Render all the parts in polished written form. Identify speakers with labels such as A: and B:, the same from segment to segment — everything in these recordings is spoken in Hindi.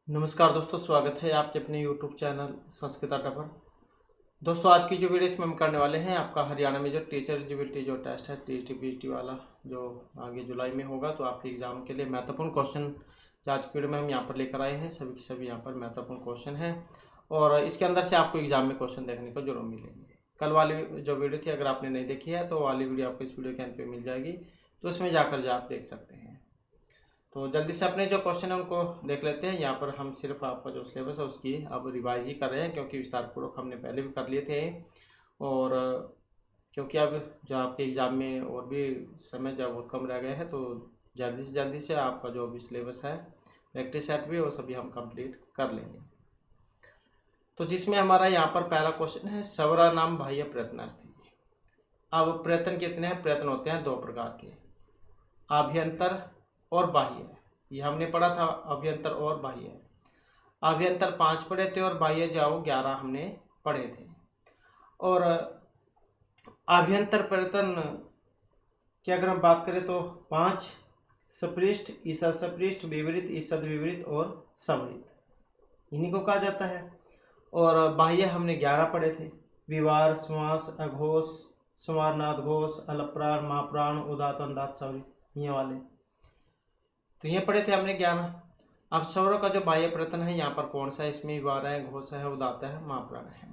A: नमस्कार दोस्तों, स्वागत है आपके अपने YouTube चैनल संस्कृत अड्डा पर। दोस्तों, आज की जो वीडियो इसमें हम करने वाले हैं, आपका हरियाणा में जो टीचर एलिजिबिलिटी जो टेस्ट है टीएसटी पीएचडी वाला, जो आगे जुलाई में होगा, तो आपके एग्जाम के लिए महत्वपूर्ण क्वेश्चन आज की वीडियो में हम यहाँ पर लेकर आए हैं। सभी के सभी यहाँ पर महत्वपूर्ण क्वेश्चन हैं और इसके अंदर से आपको एग्जाम में क्वेश्चन देखने को जरूर मिलेंगे। कल वाली जो वीडियो थी, अगर आपने नहीं देखी है तो वाली वीडियो आपको इस वीडियो के अंत पे मिल जाएगी, तो उसमें जाकर आप देख सकते हैं। तो जल्दी से अपने जो क्वेश्चन है उनको देख लेते हैं। यहाँ पर हम सिर्फ आपका जो सिलेबस है उसकी अब रिवाइज ही कर रहे हैं, क्योंकि विस्तारपूर्वक हमने पहले भी कर लिए थे। और क्योंकि अब जो आपके एग्ज़ाम में और भी समय जो बहुत कम रह गया है, तो जल्दी से आपका जो भी सिलेबस है, प्रैक्टिस सेट भी, वो सभी हम कंप्लीट कर लेंगे। तो जिसमें हमारा यहाँ पर पहला क्वेश्चन है, सवरा नाम बाह्य प्रयत्नास्ति। अब प्रयत्न कितने हैं? प्रयत्न होते हैं दो प्रकार के, आभ्यंतर और बाह्य। ये हमने पढ़ा था, अभ्यंतर और बाह्य। आभ्यंतर 5 पढ़े थे और बाह्य जाओ 11 हमने पढ़े थे। और आभ्यंतर प्रयत्न की अगर हम बात करें तो 5 सपृष्ठ, ईषद सपृष्ठ, विवरित, ईषद विवरित और समृत, इन्हीं को कहा जाता है। और बाह्य हमने 11 पढ़े थे, विवार, श्वास, अघोष, समारनाथ घोष, अलप्राण, महाप्राण, उदात, अंदात, सवृत, ये वाले तो ये पढ़े थे हमने 11। अब स्वरों का जो बाह्य प्रयत्न है यहाँ पर कौन सा है? इसमें विवार है, घोष है, उदात है, महाप्राण है।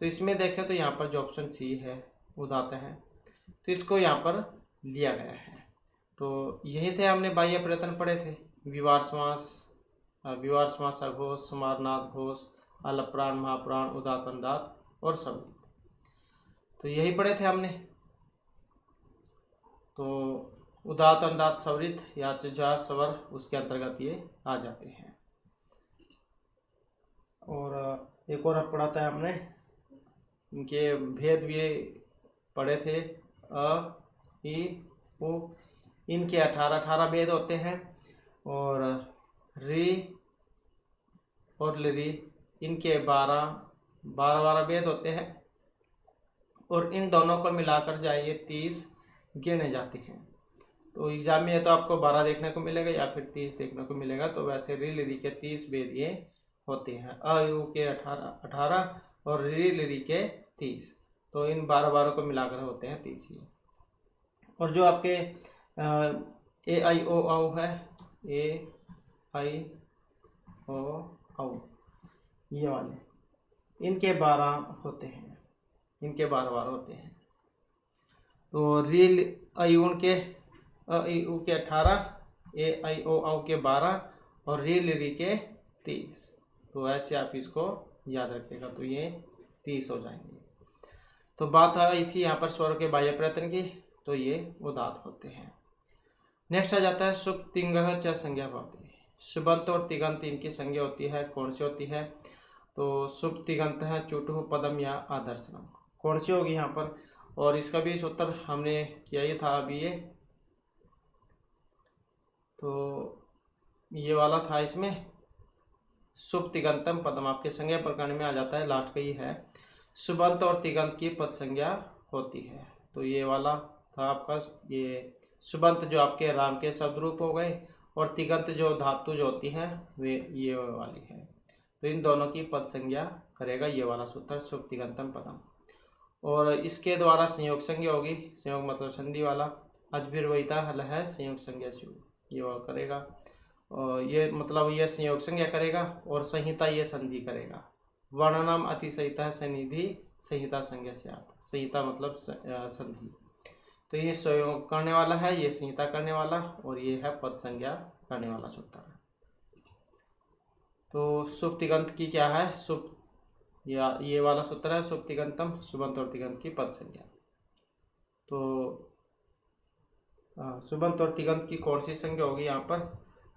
A: तो इसमें देखें तो यहाँ पर जो ऑप्शन सी है, उदात है, तो इसको यहाँ पर लिया गया है। तो यही थे हमने बाह्य प्रयत्न पढ़े थे, विवार श्वास, अघोष, समारनाथ घोष, अलप्राण, महाप्राण, उदात, अंदात और समृत, तो यही पढ़े थे हमने। तो उदात, अंदात, सवरित या जा स्वर उसके अंतर्गत ये आ जाते हैं। और एक और पढ़ाता है हमने, इनके भेद भी पढ़े थे, अ, ई, उ, इनके 18 भेद होते हैं। और री और लिरी, इनके 12 भेद होते हैं। और इन दोनों को मिलाकर जाइए 30 गिने जाते हैं। तो एग्जाम में तो आपको 12 देखने को मिलेगा या फिर 30 देखने को मिलेगा। तो वैसे री लिरी के 30 भेद ये होते हैं, अ यू के 18 और री लिरी के 30। तो इन 12 को मिलाकर होते हैं 30 ये। और जो आपके ए आई ओ औ है, ए आई ओ औ, ये वाले, इनके 12 होते हैं, इनके 12 होते हैं। तो रील अयून के अ ई उ के 18, ए आई ओ औ के 12 और री लिरी के 30। तो ऐसे आप इसको याद रखिएगा, तो ये 30 हो जाएंगे। तो बात आई थी यहाँ पर स्वर के बाह्य प्रयत्न की, तो ये उदात होते हैं। नेक्स्ट आ जाता है सुप तिंगह च संज्ञा भवति। सुबंत और तिगंत इनकी संज्ञा होती है, कौन सी होती है? तो सुप तिगंत है चुटुः पदम या आदर्शनम, कौन सी होगी यहाँ पर? और इसका भी सूत्र हमने किया ही था अभी ये, तो ये वाला था। इसमें शुभ तिगंतम पदम आपके संज्ञा प्रकरण में आ जाता है, लास्ट का ही है। सुबंत और तिगंत की पद संज्ञा होती है, तो ये वाला था आपका। ये सुबंत जो आपके राम के शब्द रूप हो गए, और तिगंत जो धातु जो होती है वे ये वाली है। तो इन दोनों की पद संज्ञा करेगा ये वाला सूत्र, शुभ तिगंतम पदम। और इसके द्वारा संयोग संज्ञा होगी, संयोग मतलब संधि वाला, अजभिर्वयिता हल है संयोग संज्ञा से, ये वो करेगा। और ये मतलब ये संयोग संज्ञा करेगा, और संहिता ये संधि करेगा। वर्णनाम अतिसहिता सनिधि संहिता संज्ञा से आता, संहिता मतलब संधि। तो ये संयोग करने वाला है, ये संहिता करने वाला, और ये है पद संज्ञा करने वाला सूत्र। तो शुभ तिगंत की क्या है? शुभ या ये वाला सूत्र है, शुभ तिगंतम, सुबंत और तिगंत की पद संज्ञा। तो सुबंत और तिगंत की कौन सी संज्ञा होगी यहाँ पर?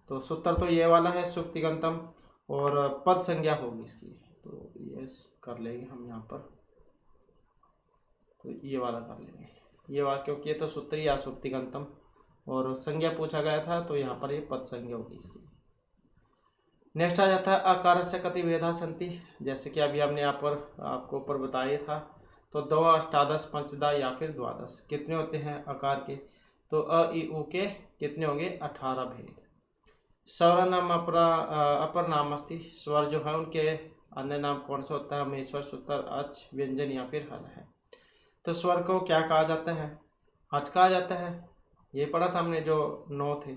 A: तो सूत्र तो ये वाला है, शुभ तिगंतम, और पद संज्ञा होगी इसकी, तो ये कर लेंगे हम यहाँ पर। तो ये वाला कर लेंगे, ये वाला, क्योंकि ये तो सूत्र ही शुभ तिगंतम और संज्ञा पूछा गया था, तो यहाँ पर ये पद संज्ञा होगी इसकी। नेक्स्ट आ जाता है आकार से कति भेदा संति, जैसे कि अभी हमने यहाँ पर आपको ऊपर बताया था। तो 2, अष्टादश, पंचदा या फिर द्वादश कितने होते हैं आकार के? तो अ ई उ के कितने होंगे? 18 भेद। स्वर नाम अपर नाम अस्ति। स्वर जो है उनके अन्य नाम कौन सा होता है? हमेश्वर, सूत्र, अच, व्यंजन या फिर हल है। तो स्वर को क्या कहा जाता है? अच कहा जाता है। ये पढ़ा था हमने जो 9 थे।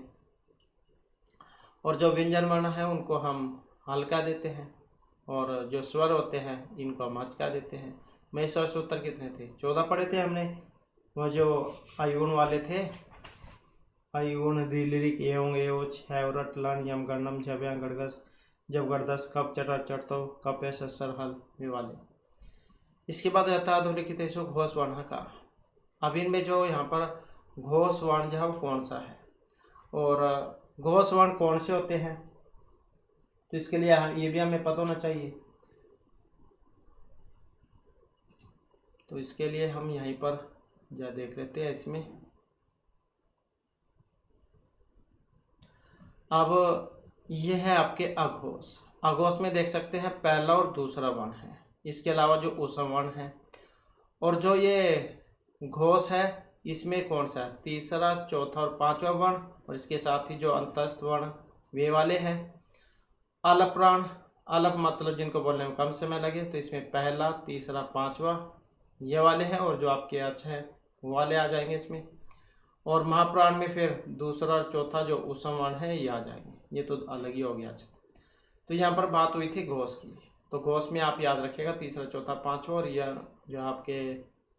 A: और जो व्यंजन वर्ण है उनको हम हल कह देते हैं, और जो स्वर होते हैं इनको हम अच कह देते हैं। हमेश्वर, सूत्र कितने थे? 14 पढ़े थे हमने। वो जो आयुन वाले थे, आयुन, रिलिरिक, एवं, एवच, हैवरट, लन, यम, गणनम, झव्यांग, गड़गस, जब, गड़दस, कप, चटर, चटतो, कप, सस्सर, हल, ये वाले। इसके बाद आता है अधोलिखित घोष वर्ण का। अब इनमें जो यहाँ पर घोष वर्ण जो है वो कौन सा है, और घोष वर्ण कौन से होते हैं, तो इसके लिए ये भी हमें पता होना चाहिए। तो इसके लिए हम यहीं पर जा देख लेते हैं इसमें। अब ये है आपके अघोष। अघोष में देख सकते हैं पहला और दूसरा वर्ण है, इसके अलावा जो ऊष्म वर्ण है। और जो ये घोष है इसमें कौन सा है? तीसरा, चौथा और पांचवा वर्ण, और इसके साथ ही जो अंतस्थ वर्ण वे वाले हैं। अलप प्राण, अलप मतलब जिनको बोलने में कम समय लगे, तो इसमें पहला, तीसरा, पांचवा ये वाले हैं, और जो आपके अच है वो वाले आ जाएंगे इसमें। और महाप्राण में फिर दूसरा और चौथा जो ऊष्म वर्ण है ये आ जाएंगे, ये तो अलग ही हो गया। अच्छा, तो यहाँ पर बात हुई थी घोष की, तो घोष में आप याद रखिएगा तीसरा, चौथा, पांचवा, और यह जो आपके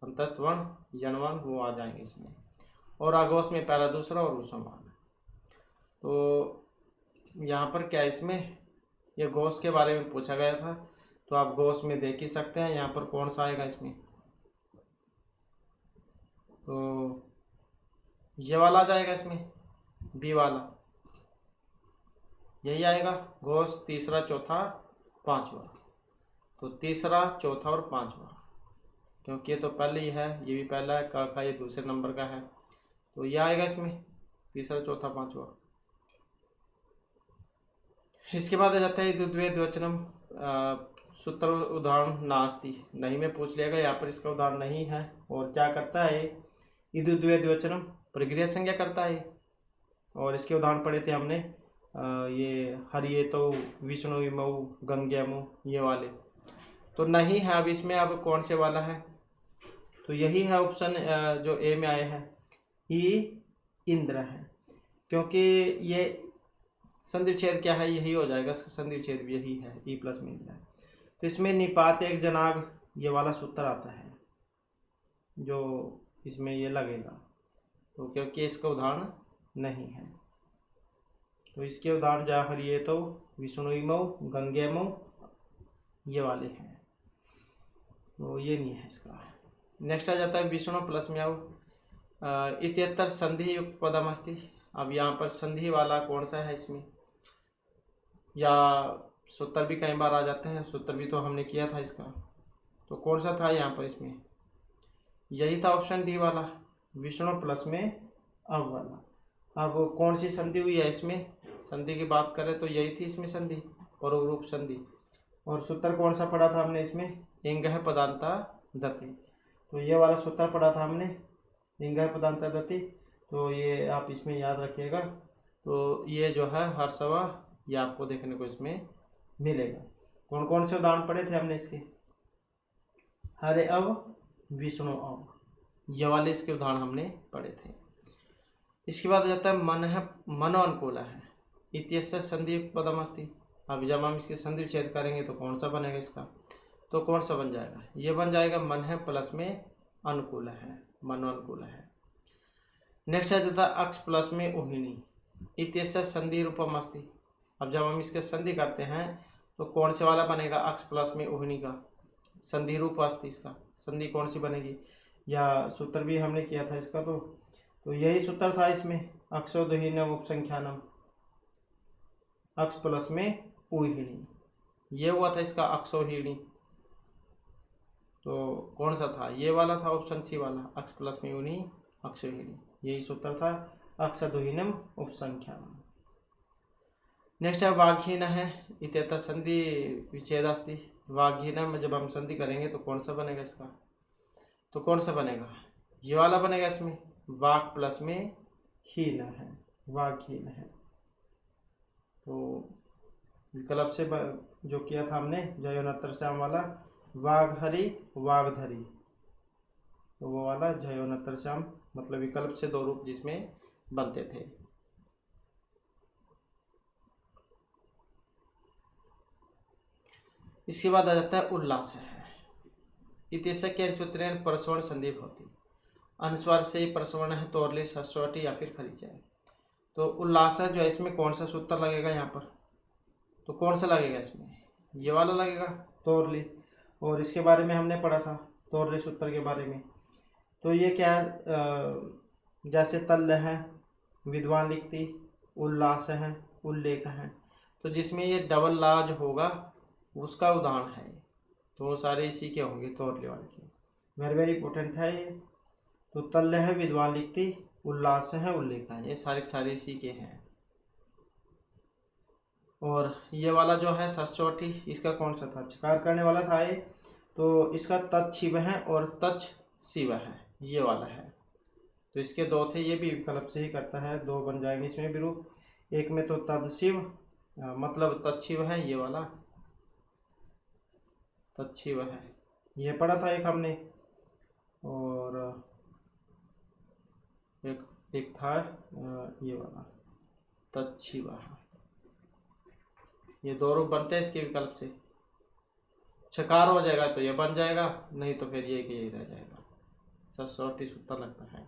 A: अंतस्थ वर्ण, यण वर्ण, वो आ जाएंगे इसमें। और अघोष में पहला, दूसरा और ऊष्म वर्ण। तो यहाँ पर क्या इसमें ये घोष के बारे में पूछा गया था, तो आप घोष में देख ही सकते हैं यहाँ पर कौन सा आएगा इसमें। तो ये वाला आ जाएगा इसमें, बी वाला, यही आएगा घोष, तीसरा, चौथा, पांचवा। तो तीसरा, चौथा और पांचवा, क्योंकि ये तो पहले ही है, ये भी पहला है, का ये दूसरे नंबर का है, तो ये आएगा इसमें तीसरा, चौथा, पांचवा। इसके बाद आ जाता है द्वितीय द्विवचनम। सूत्र उदाहरण नास्ति, नहीं में पूछ लिया गया, यहाँ पर इसका उदाहरण नहीं है। और क्या करता है ये? द्वितीय द्विवचनम प्रक्रिया संज्ञा करता है। और इसके उदाहरण पढ़े थे हमने, ये हरिये तो, विष्णु, विमऊ, गंग्यामु, ये वाले। तो नहीं है अब इसमें, अब कौन से वाला है? तो यही है ऑप्शन जो ए में आया है, ई इंद्र है, क्योंकि ये संधि विच्छेद क्या है, यही हो जाएगा, संधि विच्छेद भी यही है, ई प्लस में इंद्र है। तो इसमें निपात एक जनाब ये वाला सूत्र आता है जो इसमें ये लगेगा, तो क्योंकि इसका उदाहरण नहीं है। तो इसके उदाहरण जा हरिये तो, विष्णुमऊ, गंगेमऊ, ये वाले हैं, तो ये नहीं है इसका। नेक्स्ट आ जाता है विष्णु प्लस में आओ इत्यतर संधि युक्त पदम अस्ति। अब यहाँ पर संधि वाला कौन सा है इसमें, या सूत्र भी कई बार आ जाते हैं, सूत्र भी तो हमने किया था इसका, तो कौन सा था यहाँ पर इसमें? यही था ऑप्शन डी वाला, विष्णु प्लस में अब वाला। अब कौन सी संधि हुई है इसमें? संधि की बात करें तो यही थी इसमें संधि, परोरूप संधि। और सूत्र कौन सा पढ़ा था हमने इसमें? इंगह पदांता दति, तो ये वाला सूत्र पढ़ा था हमने, इंगह पदांता दति। तो ये आप इसमें याद रखिएगा। तो ये जो है हर सवा ये आपको देखने को इसमें मिलेगा। कौन कौन से उदाहरण पढ़े थे हमने इसके? हरे अव, विष्णु अव, ये वाले इसके उदाहरण हमने पढ़े थे। इसके बाद आ जाता है मन है, मनो अनुकूल है, इत्यस्य संधि पदम अस्ति। अब जब हम इसकी संधि विच्छेद करेंगे तो कौन सा बनेगा इसका? तो कौन सा बन जाएगा? ये बन जाएगा मन है प्लस में अनुकूल है, मनो अनुकूल है। नेक्स्ट आ जाता है अक्ष प्लस में उहिनी, इत्यस्य संधि रूपम अस्ति। अब जब हम इसके संधि करते हैं तो कौन से वाला बनेगा? अक्ष प्लस में उहिनी का संधि रूप अस्ति, इसका संधि कौन सी बनेगी? या सूत्र भी हमने किया था इसका, तो यही सूत्र था इसमें, अक्षोदहीनम उपसंख्यानम, अक्ष प्लस में उहिनी, ये हुआ था इसका अक्षोहिणी। तो कौन सा था? ये वाला था ऑप्शन सी वाला, अक्ष प्लस में उहिनी, अक्षोहिणी, यही सूत्र था, अक्षोदहीनम उपसंख्यानम। नेक्स्ट है वाघहीन है, इत्यत्र संधि विच्छेद अस्ति। वाघहीन में जब हम संधि करेंगे तो कौन सा बनेगा इसका? तो कौन सा बनेगा? ये वाला बनेगा इसमें, वाक प्लस में हीन है, वाघहीन है। तो विकल्प से जो किया था हमने जयोनतर श्याम वाला, वाघहरी वाघधरी, तो वो वाला जयोनतर श्याम, मतलब विकल्प से दो रूप जिसमें बनते थे। इसके बाद आ जाता है उल्लास है। इतिहास के अनुसूत्रेण परसवर्ण संधि होती, अनुस्वार से ही परसवर्ण है, तोरली सस्वटी या फिर खरीचा है। तो उल्लास है जो है, इसमें कौन सा सूत्र लगेगा यहाँ पर, तो कौन सा लगेगा इसमें, ये वाला लगेगा तोरली। और इसके बारे में हमने पढ़ा था तोरली सूत्र के बारे में। तो ये क्या है, जैसे तल्ल है, विद्वान लिखती, उल्लास है, उल्लेख है, तो जिसमें ये डबल ला जो होगा उसका उदाहरण है। तो वो सारे इसी के होंगे तोरली वाले के, वेरी वेरी इंपॉर्टेंट है ये। तो तल्ल है, विद्वान लिखती, उल्लास है, उल्लेख है, ये सारे इसी के हैं। और ये वाला जो है षष्ठवटी, इसका कौन सा था, चकार करने वाला था ये, तो इसका तत् शिव है और तच्छ शिव है, ये वाला है। तो इसके दो थे, ये भी विकल्प से ही करता है, दो बन जाएंगे इसमें भी रूप। एक में तो तद शिव मतलब तत्शिव है, ये वाला तत्शिव है, ये पढ़ा था एक हमने। और एक था ये वाला तत्शिव है। ये दो रूप बनते हैं इसके विकल्प से, छकार हो जाएगा तो ये बन जाएगा, नहीं तो फिर ये कि यही रह जाएगा, सस्वटी सूत्र लगता है।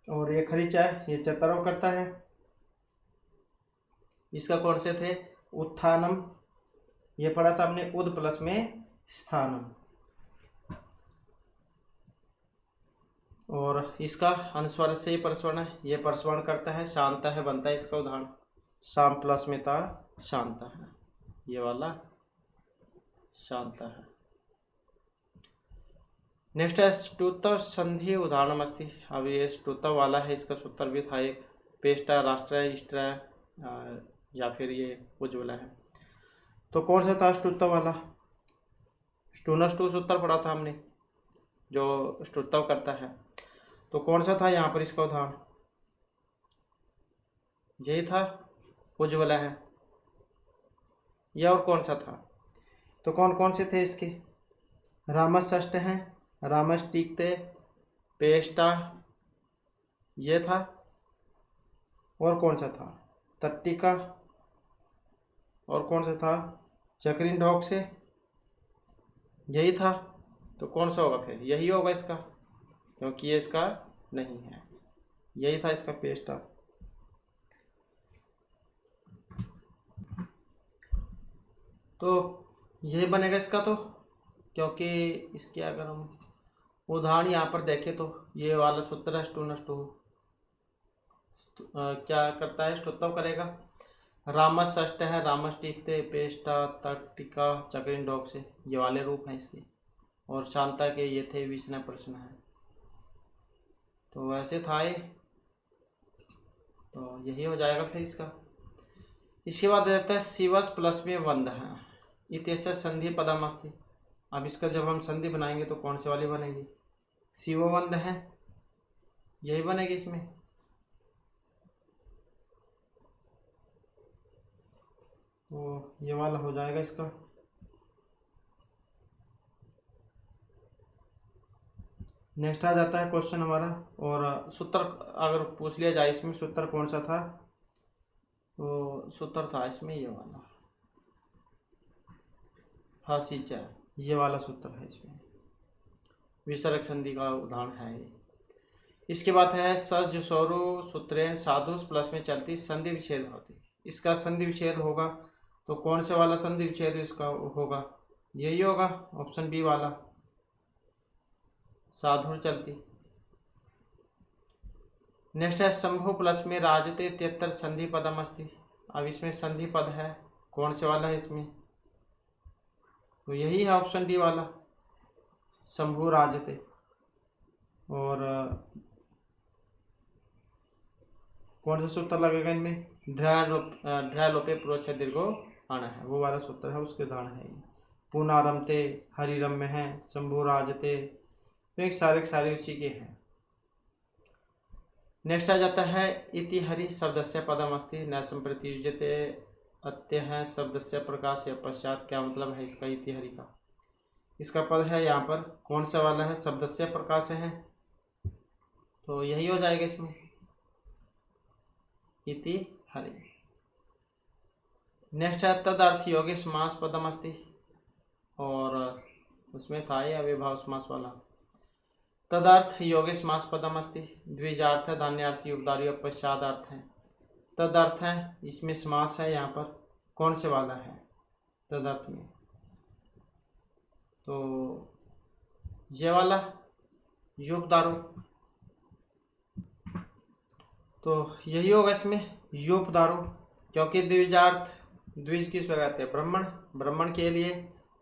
A: और ये खरीचा है, ये चतुर्व करता है। इसका कौन से थे, उत्थानम, ये पढ़ा था हमने, उद प्लस में स्थानम। और इसका अनुस्वार से ही परस्वर्ण है, ये परस्वर्ण करता है, शांत है बनता है इसका उदाहरण, शाम प्लस में था शांत है, ये वाला शांत है। नेक्स्ट है ष्टुत्व संधि उदाहरण अस्ति। अब ये ष्टुत्व वाला है, इसका सूत्र भी था एक, पेष्टा, राष्ट्र, इष्ट या फिर ये उज्ज्वला है। तो कौन सा था ष्टुत्व वाला, ष्टुनष्टु सूत्र पढ़ा था हमने जो ष्टुत्व करता है। तो कौन सा था यहाँ पर इसका उदाहरण, यही था, उज्ज्वला है। यह और कौन सा था, तो कौन कौन से थे इसके, रामषष्ठ है, रामष्टिकते, पेष्टा, ये था। और कौन सा था, तट्टिका, और कौन सा था, चक्रिन ढोक से, यही था। तो कौन सा होगा फिर, यही होगा इसका, क्योंकि ये इसका नहीं है, यही था इसका पेस्टा। तो यही बनेगा इसका, तो क्योंकि इसके अगर हम उदाहरण यहाँ पर देखें तो ये वाला सूत्र है ष्टुनष्टु, क्या करता है, ष्टुत्व करेगा। रामषष्ठ है, रामष्टिकते, पेष्टा, तट्टिका, चक्रिन ढोक से, ये वाले रूप हैं इसके। और शांता के ये थे, विष्णु प्रश्न है, तो वैसे था ये, तो यही हो जाएगा फिर इसका। इसके बाद रहता है शिवस प्लस में वंद है, इत्यस्य संधि पदम अस्ति। अब इसका जब हम संधि बनाएंगे तो कौन से वाली बनेगी, शिववंद है, यही बनेगी इसमें। तो ये वाला हो जाएगा इसका। नेक्स्ट आ जाता है क्वेश्चन हमारा, और सूत्र अगर पूछ लिया जाए इसमें सूत्र कौन सा था, तो सूत्र था इसमें ये वाला, हसीचा, ये वाला सूत्र है इसमें, विसर्ग संधि का उदाहरण है ये। इसके बाद है सज जुसौरु सूत्रेण साधुस प्लस में चलती संधि विच्छेद होती। इसका संधि विच्छेद होगा, तो कौन से वाला संधि विच्छेद इसका होगा, यही होगा ऑप्शन बी वाला, साधुर चलती। नेक्स्ट है शंभु प्लस में राजते त्यतर संधि पदम अस्ति। अब इसमें संधि पद है, कौन से वाला है इसमें, तो यही है ऑप्शन डी वाला, शंभु राजते। और कौन सा सूत्र लगेगा इनमें, ढ्रा लोपे प्रोच्छ दीर्घो आना है, वो वाला सूत्र है, उसके उदाहरण है ये। पुनारमते, हरिरम में है, शंभु राजते, तो एक सारे उसी के हैं। नेक्स्ट आ जाता है इति हरि शब्दस्य पदमस्ति न संप्रतियुज्यते अत्यः शब्दस्य प्रकाश या पश्चात। क्या मतलब है इसका इति हरि का? इसका पद है यहाँ पर कौन सा वाला है? शब्दस्य प्रकाश है, तो यही हो जाएगा इसमें इति हरि। नेक्स्ट है तदर्थ योगे समास पदमस्ति, और उसमें था ये अविभाव समास वाला। तदर्थ योगे समास पदमस्ति द्विजार्थ धान्यार्थ युगदारी पश्चादार्थ है। तदर्थ है, इसमें समास है यहाँ पर कौन से वाला है तदर्थ में? तो ये वाला युगदारू, तो यही होगा इसमें युगदारू, क्योंकि द्विजार्थ द्विज किस पे कहते हैं? ब्राह्मण, ब्राह्मण के लिए।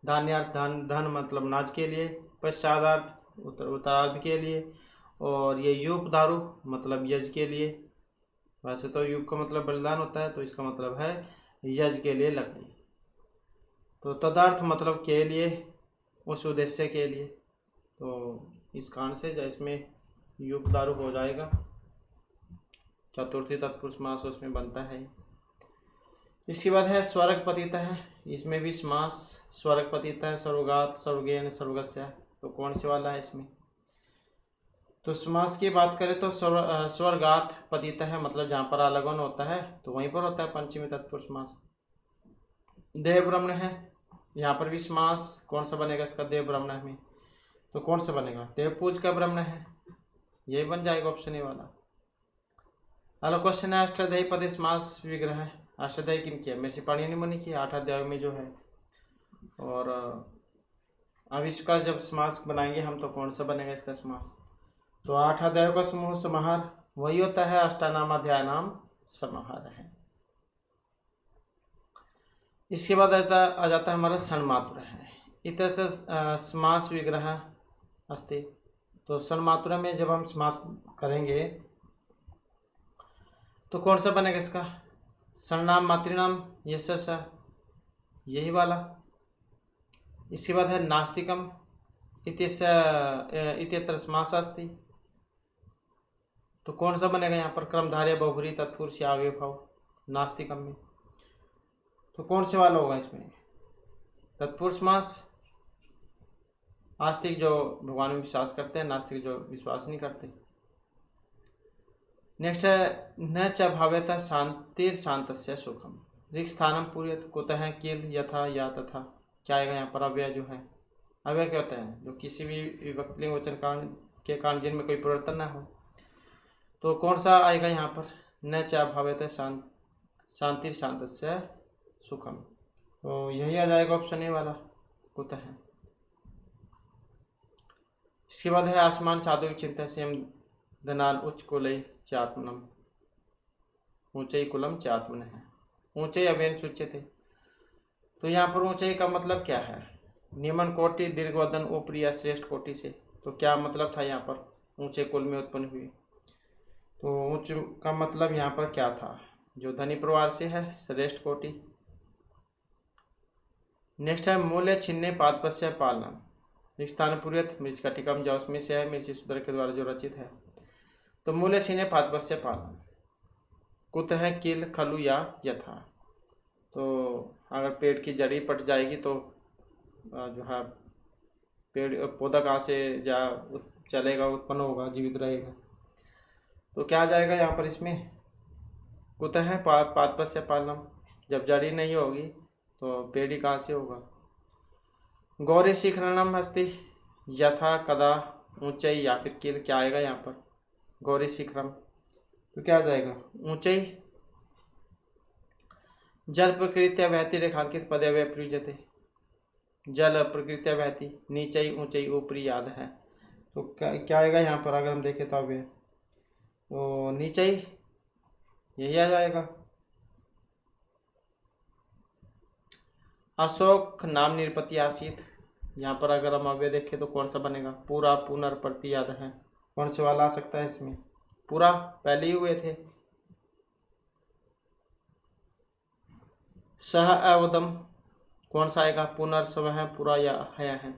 A: धान्यार्थ धन, धन मतलब नाज के लिए। पश्चादार्थ उत्तरार्ध के लिए। और ये युग दारू मतलब यज के लिए। वैसे तो युग का मतलब बलिदान होता है, तो इसका मतलब है यज के लिए लकड़ी। तो तदार्थ मतलब के लिए, उस उद्देश्य के लिए। तो इस कारण से इसमें युग दारू हो जाएगा। चतुर्थी तत्पुरुष समास उसमें बनता है। इसके बाद है स्वर्ग पतित है, इसमें भी समास स्वर्ग पतित है, सर्वगात सर्वगेन सर्वगस्य। तो कौन से वाला है इसमें? तो समास की बात करें तो स्वर्गात पतित है, मतलब जहाँ पर आलगन होता है तो वहीं पर होता है पंचमी तत्पुरुष समास। देव ब्रह्मण है, यहाँ पर भी समास कौन सा बनेगा इसका? देव ब्रह्मण में। तो कौन सा बनेगा? देव पूज का ब्रह्मण है, यही बन जाएगा ऑप्शन ए वाला। हेलो क्वेश्चन है अष्टाध्यायी पद समास विग्रह है। अष्टाध्यायी किन किया? मेरे से पाणिनि मुनि की 8 अध्याय में जो है। और अब इसका जब समास बनाएंगे हम तो कौन सा बनेगा इसका समास? तो 8 अध्यायों का समूह समाहार वही होता है अष्टानाम अध्याय नाम समाहार है। इसके बाद आ जाता है हमारा सन्मातुर है। इतर समास विग्रह अस्ति। तो सन्मातुर में जब हम समास करेंगे तो कौन सा बनेगा इसका? सर्वनाम मातृनाम यश, यही वाला। इसके बाद है नास्तिकम इत्यत्र समास अस्ति। तो कौन सा बनेगा यहाँ पर? क्रमधारय बहुब्रीहि तत्पुरुष या अव्ययभाव नास्तिकम में। तो कौन से वाला होगा इसमें? तत्पुरुष समास। आस्तिक जो भगवान में विश्वास करते हैं, नास्तिक जो विश्वास नहीं करते। नेक्स्ट है न च भाव्यता शांतिर शांतस्य सुखम। ऋक् स्थानम पूर्यत कुतः किल यथा या तथा। क्या आएगा यहाँ पर? अव्यय जो है, अव्यय क्या होता है? जो किसी भी विभक्ति लिंग वचन कारण के कारण जिनमें कोई परिवर्तन ना हो। तो कौन सा आएगा यहाँ पर? न च भाव्यता शांतिर शांतस्य सुखम। तो यही आ जाएगा ऑप्शन ए वाला कुतः है। इसके बाद है आसमान साधु चिंता से धनान उच्च कुलई चात्मनम। ऊंचाई कुलम चात्मन है, ऊंचाई अभिन्न सूचित थे। तो यहाँ पर ऊंचाई का मतलब क्या है? निम्न कोटि दीर्घवदन ऊपरी या श्रेष्ठ कोटि से। तो क्या मतलब था यहाँ पर? ऊंचे कुल में उत्पन्न हुई। तो ऊंच का मतलब यहाँ पर क्या था? जो धनी परिवार से है, श्रेष्ठ कोटि। नेक्स्ट है मूल्य छिन्ने पादपस्य पालनम। स्थान पूर्यत मृच कटिकम, जो उसमें से है मृषि सुधर के द्वारा जो रचित है। तो मूल्य छिन्ने पादपस्य पालन कुतः किल खलु या यथा। तो अगर पेड़ की जड़ी पट जाएगी तो जो है पेड़ पौधा कहाँ से जा चलेगा, उत्पन्न होगा, जीवित रहेगा। तो क्या आ जाएगा यहाँ पर इसमें? कुतः पादपस्य पालनम। जब जड़ी नहीं होगी तो पेड़ ही कहाँ से होगा? गौरी शिखरणम अस्ति यथा कदा ऊंचाई या फिर किल। क्या आएगा यहाँ पर? गौरी शिखरम। तो क्या आ जाएगा? ऊंचाई। जल प्रकृत्या बहती रेखांकित पदव्य प्रयुज्यते। जल प्रकृत्या बहती, नीचाई ऊंचाई ऊपरी याद है। तो क्या आएगा यहाँ पर? अगर हम देखें तो अव्यय, तो नीचाई यही आ जाएगा। अशोक नाम निरपति आसित। यहाँ पर अगर हम अव्यय देखें तो कौन सा बनेगा? पूरा पुनर्प्रति याद है। कौन से वाला आ सकता है इसमें? पूरा पहले ही हुए थे। सह अवदम कौन सा आएगा? पुनर्सव है, पूरा या है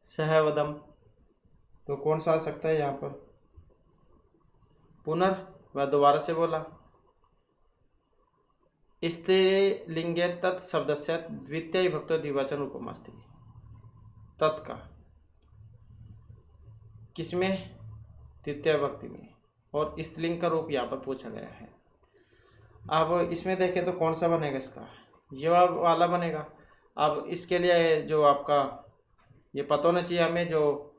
A: सहवदम। तो कौन सा आ सकता है यहाँ पर? पुनर वह दोबारा से बोला, स्त्रीलिंगे तत् शब्दस्य द्वितीय विभक्तो द्विवचन रूपमस्ति। तत् का किसमें? तृतीय विभक्ति में, और स्त्रीलिंग का रूप यहाँ पर पूछा गया है। अब इसमें देखें तो कौन सा बनेगा इसका? ये वाला बनेगा। अब इसके लिए जो आपका ये पता होना चाहिए हमें, जो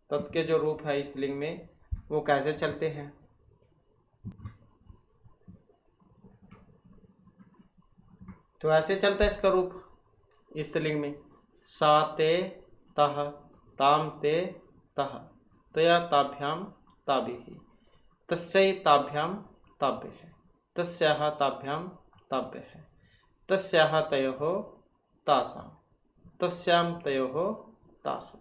A: तत् के जो रूप है स्त्रीलिंग में वो कैसे चलते हैं। तो ऐसे चलता है इसका रूप स्त्रीलिंग में, सा ते तह, ताम ते तह, तया ताभ्याम ताभिः, तस्यै ताभ्याम ताभ्यः, तस्याः ताभ्याम ताभ्यः, तस्याः तयोः तासां, तस्याम तयोः तासु।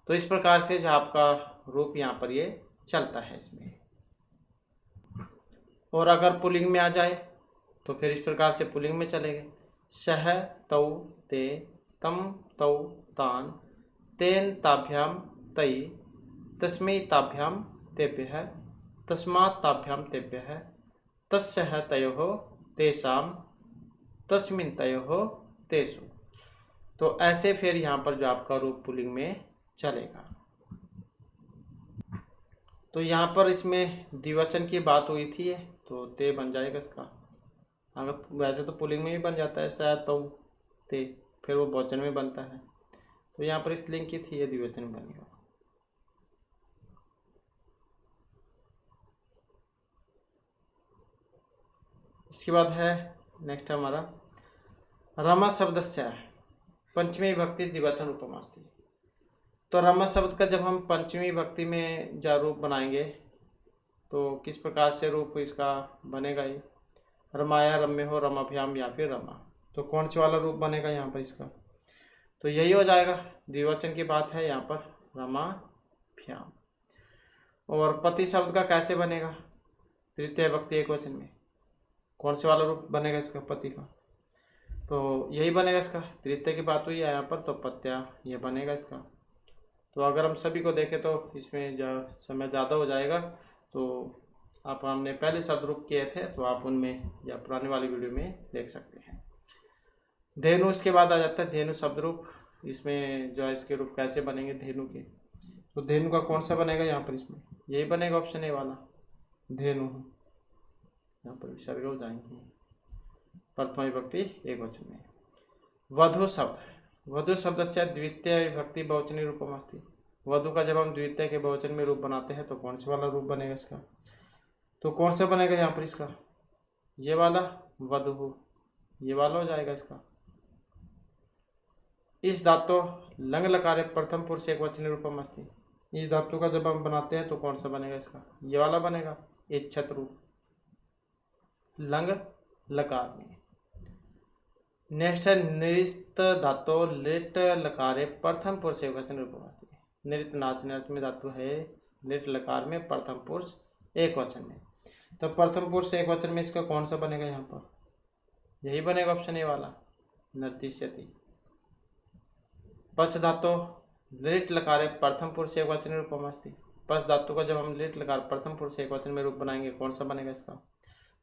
A: तो इस प्रकार से जो आपका रूप यहाँ पर ये चलता है इसमें। और अगर पुल्लिंग में आ जाए तो फिर इस प्रकार से पुल्लिंग में चलेंगे, सह तौ ते, तम तौ तान, तेन ताभ्याम तई, तस्मै ताभ्याम तेभ्यः, तस्मात् ताभ्याम तेभ्यः, तस्यः तयोः तेषां, तस्मिन् तयोः तेषु। तो ऐसे फिर यहाँ पर जो आपका रूप पुल्लिंग में चलेगा। तो यहाँ पर इसमें द्विवचन की बात हुई थी, तो ते बन जाएगा इसका। अगर वैसे तो पुल्लिंग में भी बन जाता है, स तौ ते, फिर वो बहुवचन में बनता है। तो यहाँ पर स्त्रीलिंग की थी, ये द्विवचन में बनेगा। इसके बाद है नेक्स्ट हमारा रमा शब्दस्य पंचमी विभक्ति द्विवचन रूपमस्ति। तो रमा शब्द का जब हम पंचमी विभक्ति में जा रूप बनाएंगे तो किस प्रकार से रूप इसका बनेगा? ये रमाया, रम्य हो, रमाभ्याम या फिर रमा। तो कौन सा वाला रूप बनेगा यहाँ पर इसका? तो यही हो जाएगा, द्विवचन की बात है यहाँ पर, रमाभ्याम। और पति शब्द का कैसे बनेगा? तृतीय विभक्ति एक वचन में, कौन से वाला रूप बनेगा इसका पति का? तो यही बनेगा इसका, तृतीय की बात हुई है यहाँ पर, तो पत्या ये बनेगा इसका। तो अगर हम सभी को देखें तो इसमें समय ज़्यादा हो जाएगा, तो आप हमने पहले शब्द रूप किए थे, तो आप उनमें या पुराने वाली वीडियो में देख सकते हैं। धेनु इसके बाद आ जाता है, धेनु शब्द रूप। इसमें जो है इसके रूप कैसे बनेंगे धेनु के? तो धेनु का कौन सा बनेगा यहाँ पर? इसमें यही बनेगा ऑप्शन ए वाला, धेनु। यहाँ पर विसर्ग हो जाएंगे, प्रथम विभक्ति एक वचन में। वधु शब्द, वधु शब्द से द्वितीय विभक्ति बहुवचनी रूपमस्ति। वधु का जब हम द्वितीय के बहुवचन में रूप बनाते हैं तो कौन सा वाला रूप बनेगा इसका? तो कौन सा बनेगा यहाँ पर इसका? ये वाला वधु, ये वाला हो जाएगा इसका। इस धातु लंग लकारे प्रथम पुरुष एक वचन रूपमस्ति। इस धातु का जब हम बनाते हैं तो कौन सा बनेगा इसका? ये वाला बनेगा, इच्छत रूप, लंग लकार में। नेक्स्ट है निरिस्त धातु लिट लकारे प्रथम पुरुष एक वचन रूपमस्ति। नृत्य नाचने अर्थ में धातु है लिट लकार में प्रथम पुरुष एक वचन में। तो प्रथम पुरुष एक वचन में इसका कौन सा बनेगा यहाँ पर? यही बनेगा ऑप्शन ए वाला, नर्तिष्यति। पच धातु लिट लकारे प्रथम पुरुष एक वचन रूपमस्ति। पच धातु का जब हम लिट लकार प्रथम पुरुष एक वचन में रूप बनाएंगे कौन सा बनेगा इसका?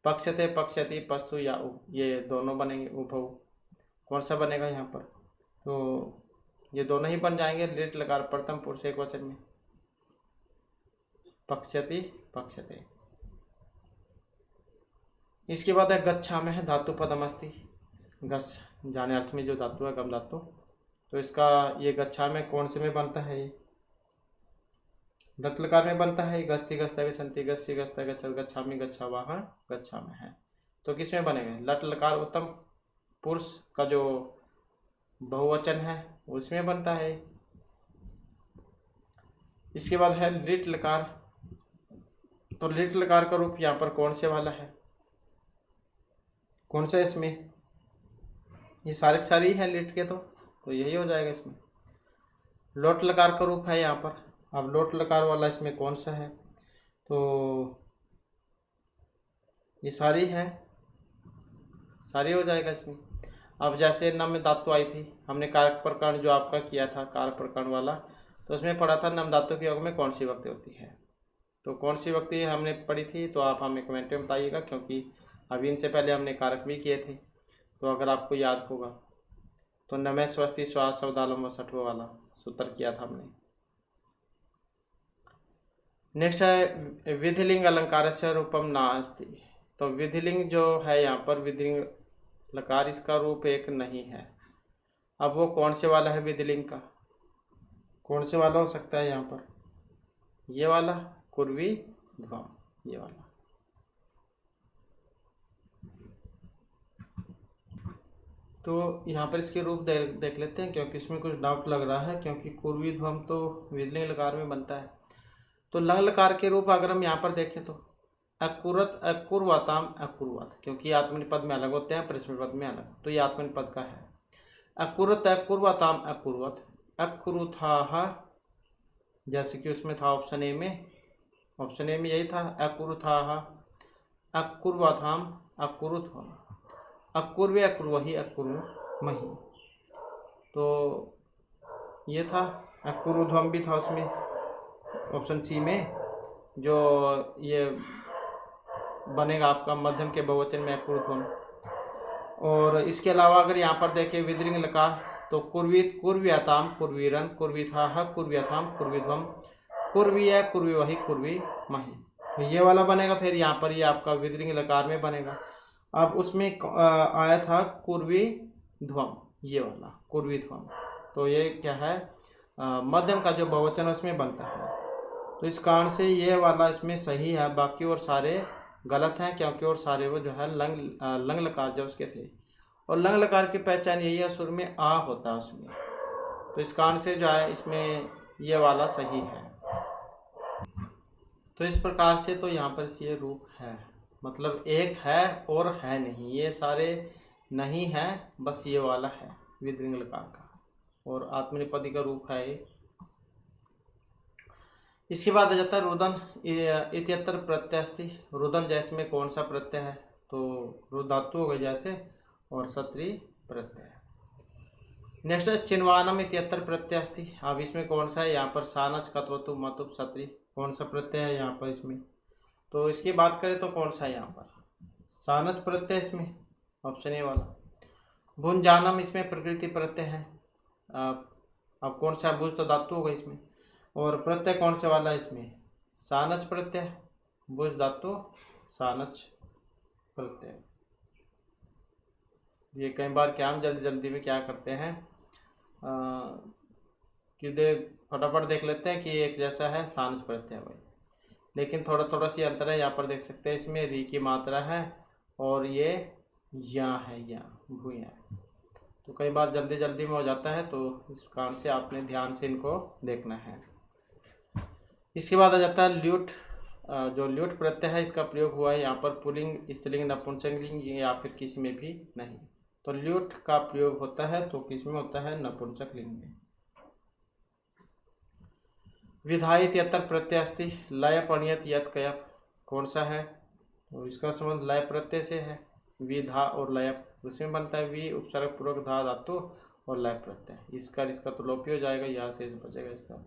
A: पक्षते, पक्षति, पस्तु या उ, ये दोनों बनेंगे। उभव कौन सा बनेगा यहाँ पर? तो ये दोनों ही बन जाएंगे लिट लकार प्रथम पुरुष एक वचन में, पक्षति, पक्षते। इसके बाद है गच्छा में है धातु पदमस्ति। गच्छ जाने अर्थ में जो धातु है गम धातु, तो इसका ये गच्छा में कौन से में बनता है? ये लट्लकार में बनता है। गस्ती गस्ता गच्छन्ति, गस्सी गस्ता गच्छत, गच्छामि गच्छावाह गच्छा में है। तो किस में बनेगा? लट लकार उत्तम पुरुष का जो बहुवचन है उसमें बनता है। इसके बाद है लिट लकार। तो लिट लकार का रूप यहाँ पर कौन से वाला है? कौन सा इसमें? ये सारे सारी है लिट के, तो यही हो जाएगा इसमें। लोट लकार का रूप है यहाँ पर। अब लोट लकार वाला इसमें कौन सा है? तो ये सारी है, सारी हो जाएगा इसमें। अब जैसे नम धातु आई थी, हमने कारक प्रकरण जो आपका किया था कारक प्रकरण वाला, तो उसमें पढ़ा था नम धातु के योग में कौन सी विभक्ति होती है। तो कौन सी विभक्ति हमने पढ़ी थी, तो आप हमें कमेंट में बताइएगा, क्योंकि अभी इनसे पहले हमने कारक भी किए थे। तो अगर आपको याद होगा तो नमे स्वस्ति स्वा शब्दालम व छठवा वाला सूत्र किया था हमने। नेक्स्ट है विधिलिंग अलंकार से रूपम नास्ति। तो विधिलिंग जो है यहाँ पर, विधिलिंग लकार, इसका रूप एक नहीं है। अब वो कौन से वाला है विधिलिंग का, कौन से वाला हो सकता है यहाँ पर, ये वाला कुर्वी ध्वम, ये वाला। तो यहाँ पर इसके रूप देख लेते हैं, क्योंकि इसमें कुछ डाउट लग रहा है, क्योंकि कुर्वी ध्वम तो विधिलिंग लकार में बनता है। तो लंग लकार के रूप अगर हम यहाँ पर देखें तो अकुरत अकुर्वताम अकुर्वत, क्योंकि आत्मनिपद में अलग होते हैं, प्रश्नपद में अलग, तो ये आत्मनिपद का है। अकुरत अकुर्वताम अकुर्वत, अकुरुथाः, जैसे कि उसमें था ऑप्शन ए में यही था, अकुरुथाः अकुर्वथाम अकुरुध्वम, अकुर्वे अकुर्वहि अकुर्महि, तो ये था। अकुरुध्वम भी था उसमें ऑप्शन सी में, जो ये बनेगा आपका मध्यम के बहुवचन में अकुरुध्वम। और इसके अलावा अगर यहाँ पर देखें विधिलिंग लकार, तो कुर्वीत कुर्व्यताम कुर्वीरन कुर्वीथाः कुर्व्यथाम कुर्वीध्वम, कुर्वीय कुर्वीवहि कुर्वीमहि, तो ये वाला बनेगा। फिर यहाँ पर ये आपका विधिलिंग लकार में बनेगा। अब उसमें आया था कुर्वी ध्वम, ये वाला कुर्वी ध्वम, तो ये क्या है, मध्यम का जो बहुवचन उसमें बनता है। तो इस कारण से ये वाला इसमें सही है, बाकी और सारे गलत हैं, क्योंकि और सारे वो जो है लंग लकार जब उसके थे। और लंग लकार की पहचान यही है, सुर में आ होता है उसमें, तो इस कारण से जो है इसमें ये वाला सही है। तो इस प्रकार से तो यहाँ पर ये रूप है, मतलब एक है और है नहीं, ये सारे नहीं है, बस ये वाला है विधिलिंग लकार का, और आत्मनिपदी का रूप है ये। इसके बाद आ जाता है रुदन इत्यत्र प्रत्यय। रुदन जैसे में कौन सा प्रत्यय है, तो रुधातु हो गए जैसे, और सत्री प्रत्यय। नेक्स्ट है चिन्वानम इत्यत्र प्रत्यय। अब इसमें कौन सा है, यहाँ पर सानच कत्वतु मतुप सत्री, कौन सा प्रत्यय है यहाँ पर इसमें, तो इसकी बात करें तो कौन सा है यहाँ पर, सानच प्रत्यय इसमें, ऑप्शन ए वाला। भुंजानम इसमें प्रकृति प्रत्यय है। अब कौन सा, भुज तो धातु होगा इसमें, और प्रत्यय कौन से वाला है इसमें, सानच प्रत्यय, भुज धातु सानच प्रत्यय। ये कई बार क्या हम जल्दी में क्या करते हैं कि फटाफट देख लेते हैं कि एक जैसा है सानच प्रत्यय भाई, लेकिन थोड़ा सी अंतर है। यहाँ पर देख सकते हैं इसमें री की मात्रा है, और ये या है, या भूया, तो कई बार जल्दी में हो जाता है, तो इस कारण से आपने ध्यान से इनको देखना है। इसके बाद आ जाता है ल्यूट। जो ल्यूट प्रत्यय है इसका प्रयोग हुआ है यहाँ पर पुल्लिंग, स्त्रीलिंग, नपुंसकलिंग या फिर किसी में भी नहीं। तो ल्यूट का प्रयोग होता है तो किस में होता है, नपुंसकलिंग में। विधायी इत्यत्र प्रत्यय अस्ति, लय पणियत यत कयप, कौन सा है, और इसका संबंध लय प्रत्यय से है। विधा और लय उसमें बनता है, वि उपसर्ग पूर्वक धा धातु और लय प्रत्यय, इसका तो लोपी हो जाएगा, यहाँ से बचेगा इसका।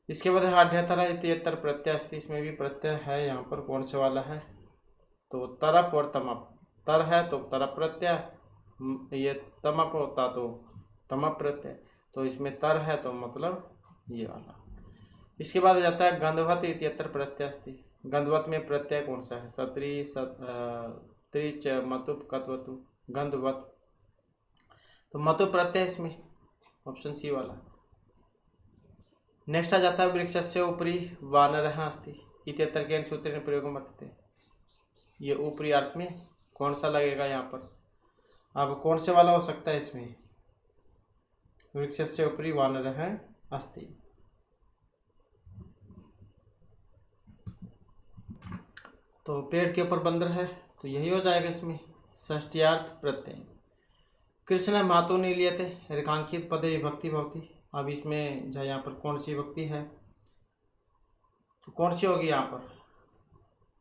A: इसके बाद हाढ्यतर इत्यत्र प्रत्यय अस्ति, इसमें भी प्रत्यय है यहाँ पर, कौन से वाला है, तो तरप और तमप। तर है तो तरप प्रत्यय, ये तमप होता तो तमप प्रत्यय, तो इसमें तर है तो मतलब ये वाला। इसके बाद आ जाता है गंधवत इत्यत्र प्रत्यय अस्ति। गंधवत में प्रत्यय कौन सा है, सत्री त्रिच मतुप कत्वतु, गंधवत, तो मतुप प्रत्यय इसमें, ऑप्शन सी वाला। नेक्स्ट आ जाता है वृक्षस्य ऊपरी वानरः अस्ति इत्यत्र केन सूत्रेण प्रयोगं वर्तते। ये ऊपरी अर्थ में कौन सा लगेगा यहाँ पर, अब कौन से वाला हो सकता है इसमें, वृक्षस्य ऊपरी वानरः अस्ति। तो पेड़ के ऊपर बंदर है, तो यही हो जाएगा इसमें, षष्ट्यार्थ प्रत्यय। कृष्ण मातु निलीयते रेखांकित पदे विभक्ति भवति। अब इसमें जो यहाँ पर कौन सी विभक्ति है, तो कौन सी होगी यहाँ पर,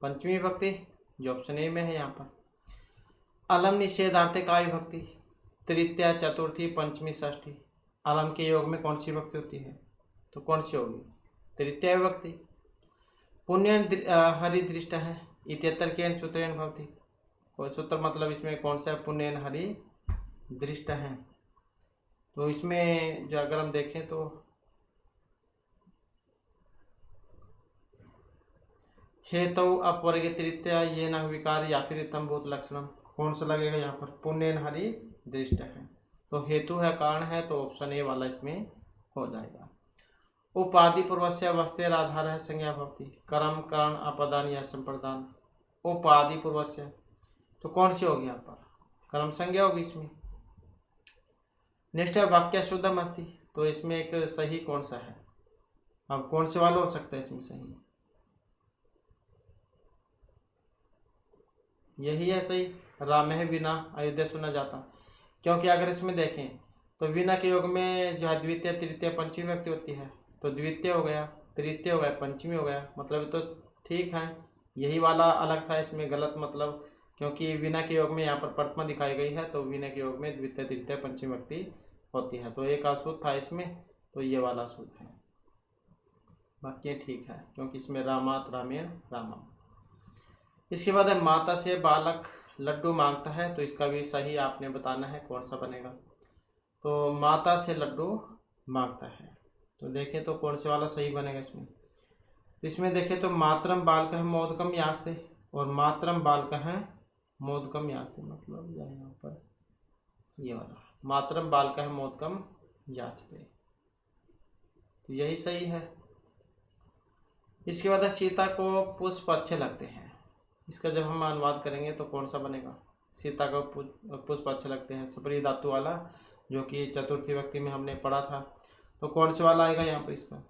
A: पंचमी विभक्ति, जो ऑप्शन ए में है यहाँ पर। अलम निषेधार्थे का विभक्ति, तृतीया चतुर्थी पंचमी षष्ठी। अलम के योग में कौन सी विभक्ति होती है, तो कौन सी होगी, तृतीया विभक्ति। पुण्यन हरिदृष्ट है इत्यत्र के सूत्रेण भवति। कोई सूत्र मतलब इसमें कौन सा पुण्यन हरि दृष्ट है। तो इसमें जो अगर हम देखें तो हेतु अपवर्गीकृत्य ये न विकार या फिर इतम भूत लक्षणम, कौन सा लगेगा यहाँ पर, पुण्यन हरि दृष्ट है। तो हेतु है कारण है तो ऑप्शन ए वाला इसमें हो जाएगा। उपाधि पूर्वस्य वस्तेर आधार है संज्ञा भवति, कर्म करण अपदान या संप्रदान। उपाधि पूर्वस्य तो कौन सी होगी यहाँ पर, कर्म संज्ञा होगी इसमें। नेक्स्ट है वाक्य शुद्धम अस्ति, तो इसमें एक सही कौन सा है, अब कौन से वाला हो सकता है इसमें सही, यही है सही, राम है बिना अयोध्या सुना जाता। क्योंकि अगर इसमें देखें तो बिना के योग में जो है द्वितीय तृतीय पंचमी व्यक्ति होती है, तो द्वितीय हो गया, तृतीय हो गया, पंचमी हो गया, मतलब तो ठीक है। यही वाला अलग था, इसमें गलत मतलब, क्योंकि बिना के योग में यहाँ पर प्रथमा दिखाई गई है, तो बिना के योग में द्वितीय तृतीय पंचमी व्यक्ति होती है, तो एक अशुद्ध था इसमें, तो ये वाला अशुद्ध है। बाकी ठीक है क्योंकि इसमें रामात रामेण रामम। इसके बाद है माता से बालक लड्डू मांगता है, तो इसका भी सही आपने बताना है कौन सा बनेगा। तो माता से लड्डू मांगता है, तो देखें तो कौन से वाला सही बनेगा इसमें। इसमें देखें तो मातरम बालक है मोदकम यास्ते, और मातरम बालक है मोदकम यास्ते, मतलब यहाँ पर ये वाला मातरम बालक है मोदकम याचते, तो यही सही है। इसके बाद सीता को पुष्प अच्छे लगते हैं, इसका जब हम अनुवाद करेंगे तो कौन सा बनेगा, सीता को पुष्प अच्छे लगते हैं, सप्रिय धातु वाला, जो कि चतुर्थी व्यक्ति में हमने पढ़ा था, तो कौन सा वाला आएगा यहाँ पर, इसका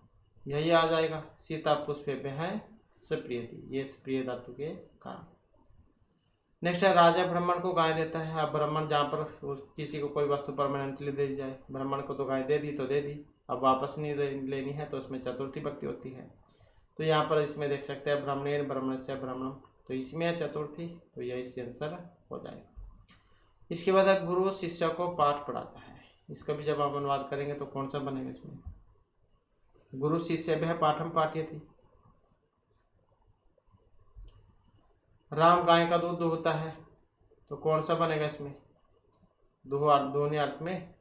A: यही आ जाएगा, सीता पुष्पेभ्यः है सप्रिय थी, ये सप्रिय धातु के कारण। नेक्स्ट है राजा ब्राह्मण को गाय देता है। अब ब्राह्मण जहाँ पर किसी को कोई वस्तु परमानेंटली दे दी जाए, ब्राह्मण को तो गाय दे दी तो दे दी, अब वापस नहीं लेनी है, तो उसमें चतुर्थी भक्ति होती है। तो यहाँ पर इसमें देख सकते हैं ब्राह्मणेन ब्राह्मणस्य ब्राह्मणम, तो इसमें है चतुर्थी, तो यही इससे आंसर हो जाएगा। इसके बाद है गुरु शिष्य को पाठ पढ़ाता है, इसका भी जब आप अनुवाद करेंगे तो कौन सा बनेगा इसमें, गुरु शिष्यभ्यः पाठम पाठयति। राम गाय का दूध दुहता है, तो कौन सा बनेगा इसमें, दोनों अर्थ में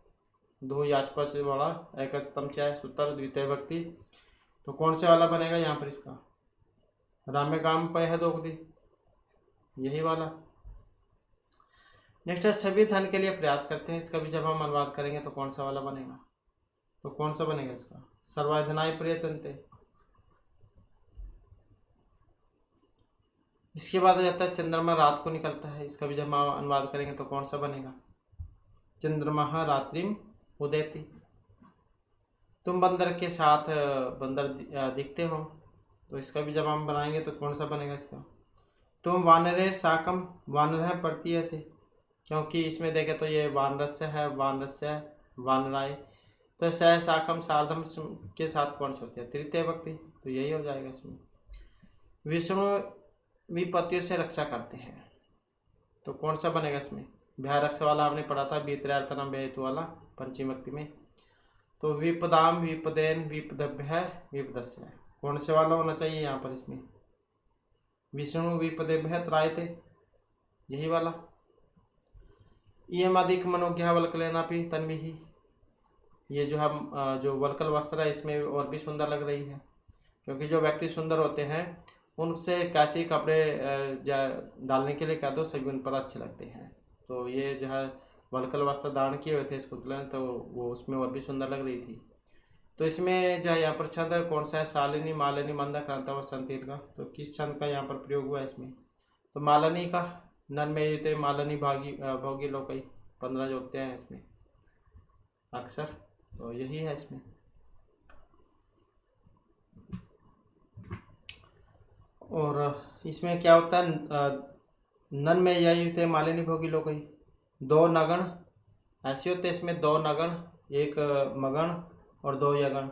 A: दो याचपच वाला एकतम चाय सूत्र द्वितीय भक्ति, तो कौन से वाला बनेगा यहाँ पर इसका, रामे गाम पे है दोगदी, यही वाला। नेक्स्ट है सभी धन के लिए प्रयास करते हैं, इसका भी जब हम अनुवाद करेंगे तो कौन सा वाला बनेगा, तो कौन सा बनेगा इसका, सर्वाधनाय प्रयतन्ते। इसके बाद आ जाता है चंद्रमा रात को निकलता है, इसका भी जब हम अनुवाद करेंगे तो कौन सा बनेगा, चंद्रमा रात्रिम उदयति। तुम बंदर के साथ बंदर दिखते हो, तो इसका भी जब हम बनाएंगे तो कौन सा बनेगा इसका, तुम वानरे साकम, वानर है प्रत्यय से, क्योंकि इसमें देखें तो ये वानरस्य है, वानरस्य वानराय, तो सह साकम सार्धम के साथ कौन सी होती है, तृतीय भक्ति, तो यही हो जाएगा इसमें। विष्णु विपत्तियों से रक्षा करते हैं, तो कौन सा बनेगा इसमें, भय रक्षा वाला हमने पढ़ा था वित्रयार्थनम व्ययतु वाला पंचमी भक्ति में, तो विपदाम विपदेन विपदभ्य विपदस्य, कौन से वाला होना चाहिए यहाँ पर इसमें, विष्णु विपदेभ्य त्रायते, यही वाला। इयम अधिक मनोज्ञा वल्कलेना भी तन्वी ही, ये जो हम जो वल्कल वस्त्र है इसमें और भी सुंदर लग रही है, क्योंकि जो व्यक्ति सुंदर होते हैं उनसे कैसे कपड़े डालने के लिए कह दो सभी उन पर अच्छे लगते हैं, तो ये जो है वल्कल वस्त्र धारण किए हुए थे इस पुतले ने, तो वो उसमें और भी सुंदर लग रही थी। तो इसमें जो है यहाँ पर छंद कौन सा है, शालिनी मालिनी मंदा क्रांता व संतीर का, तो किस छंद का यहाँ पर प्रयोग हुआ है इसमें, तो मालिनी का, नन में युते मालिनी भागी भोगी लोकई, 15 जोड़ते हैं इसमें अक्सर, तो यही है इसमें। और इसमें क्या होता है, नन में यही युते मालिनी भोगी लोकई, 2 नगण ऐसे होते हैं इसमें, 2 नगण, 1 मगण और 2 यगण,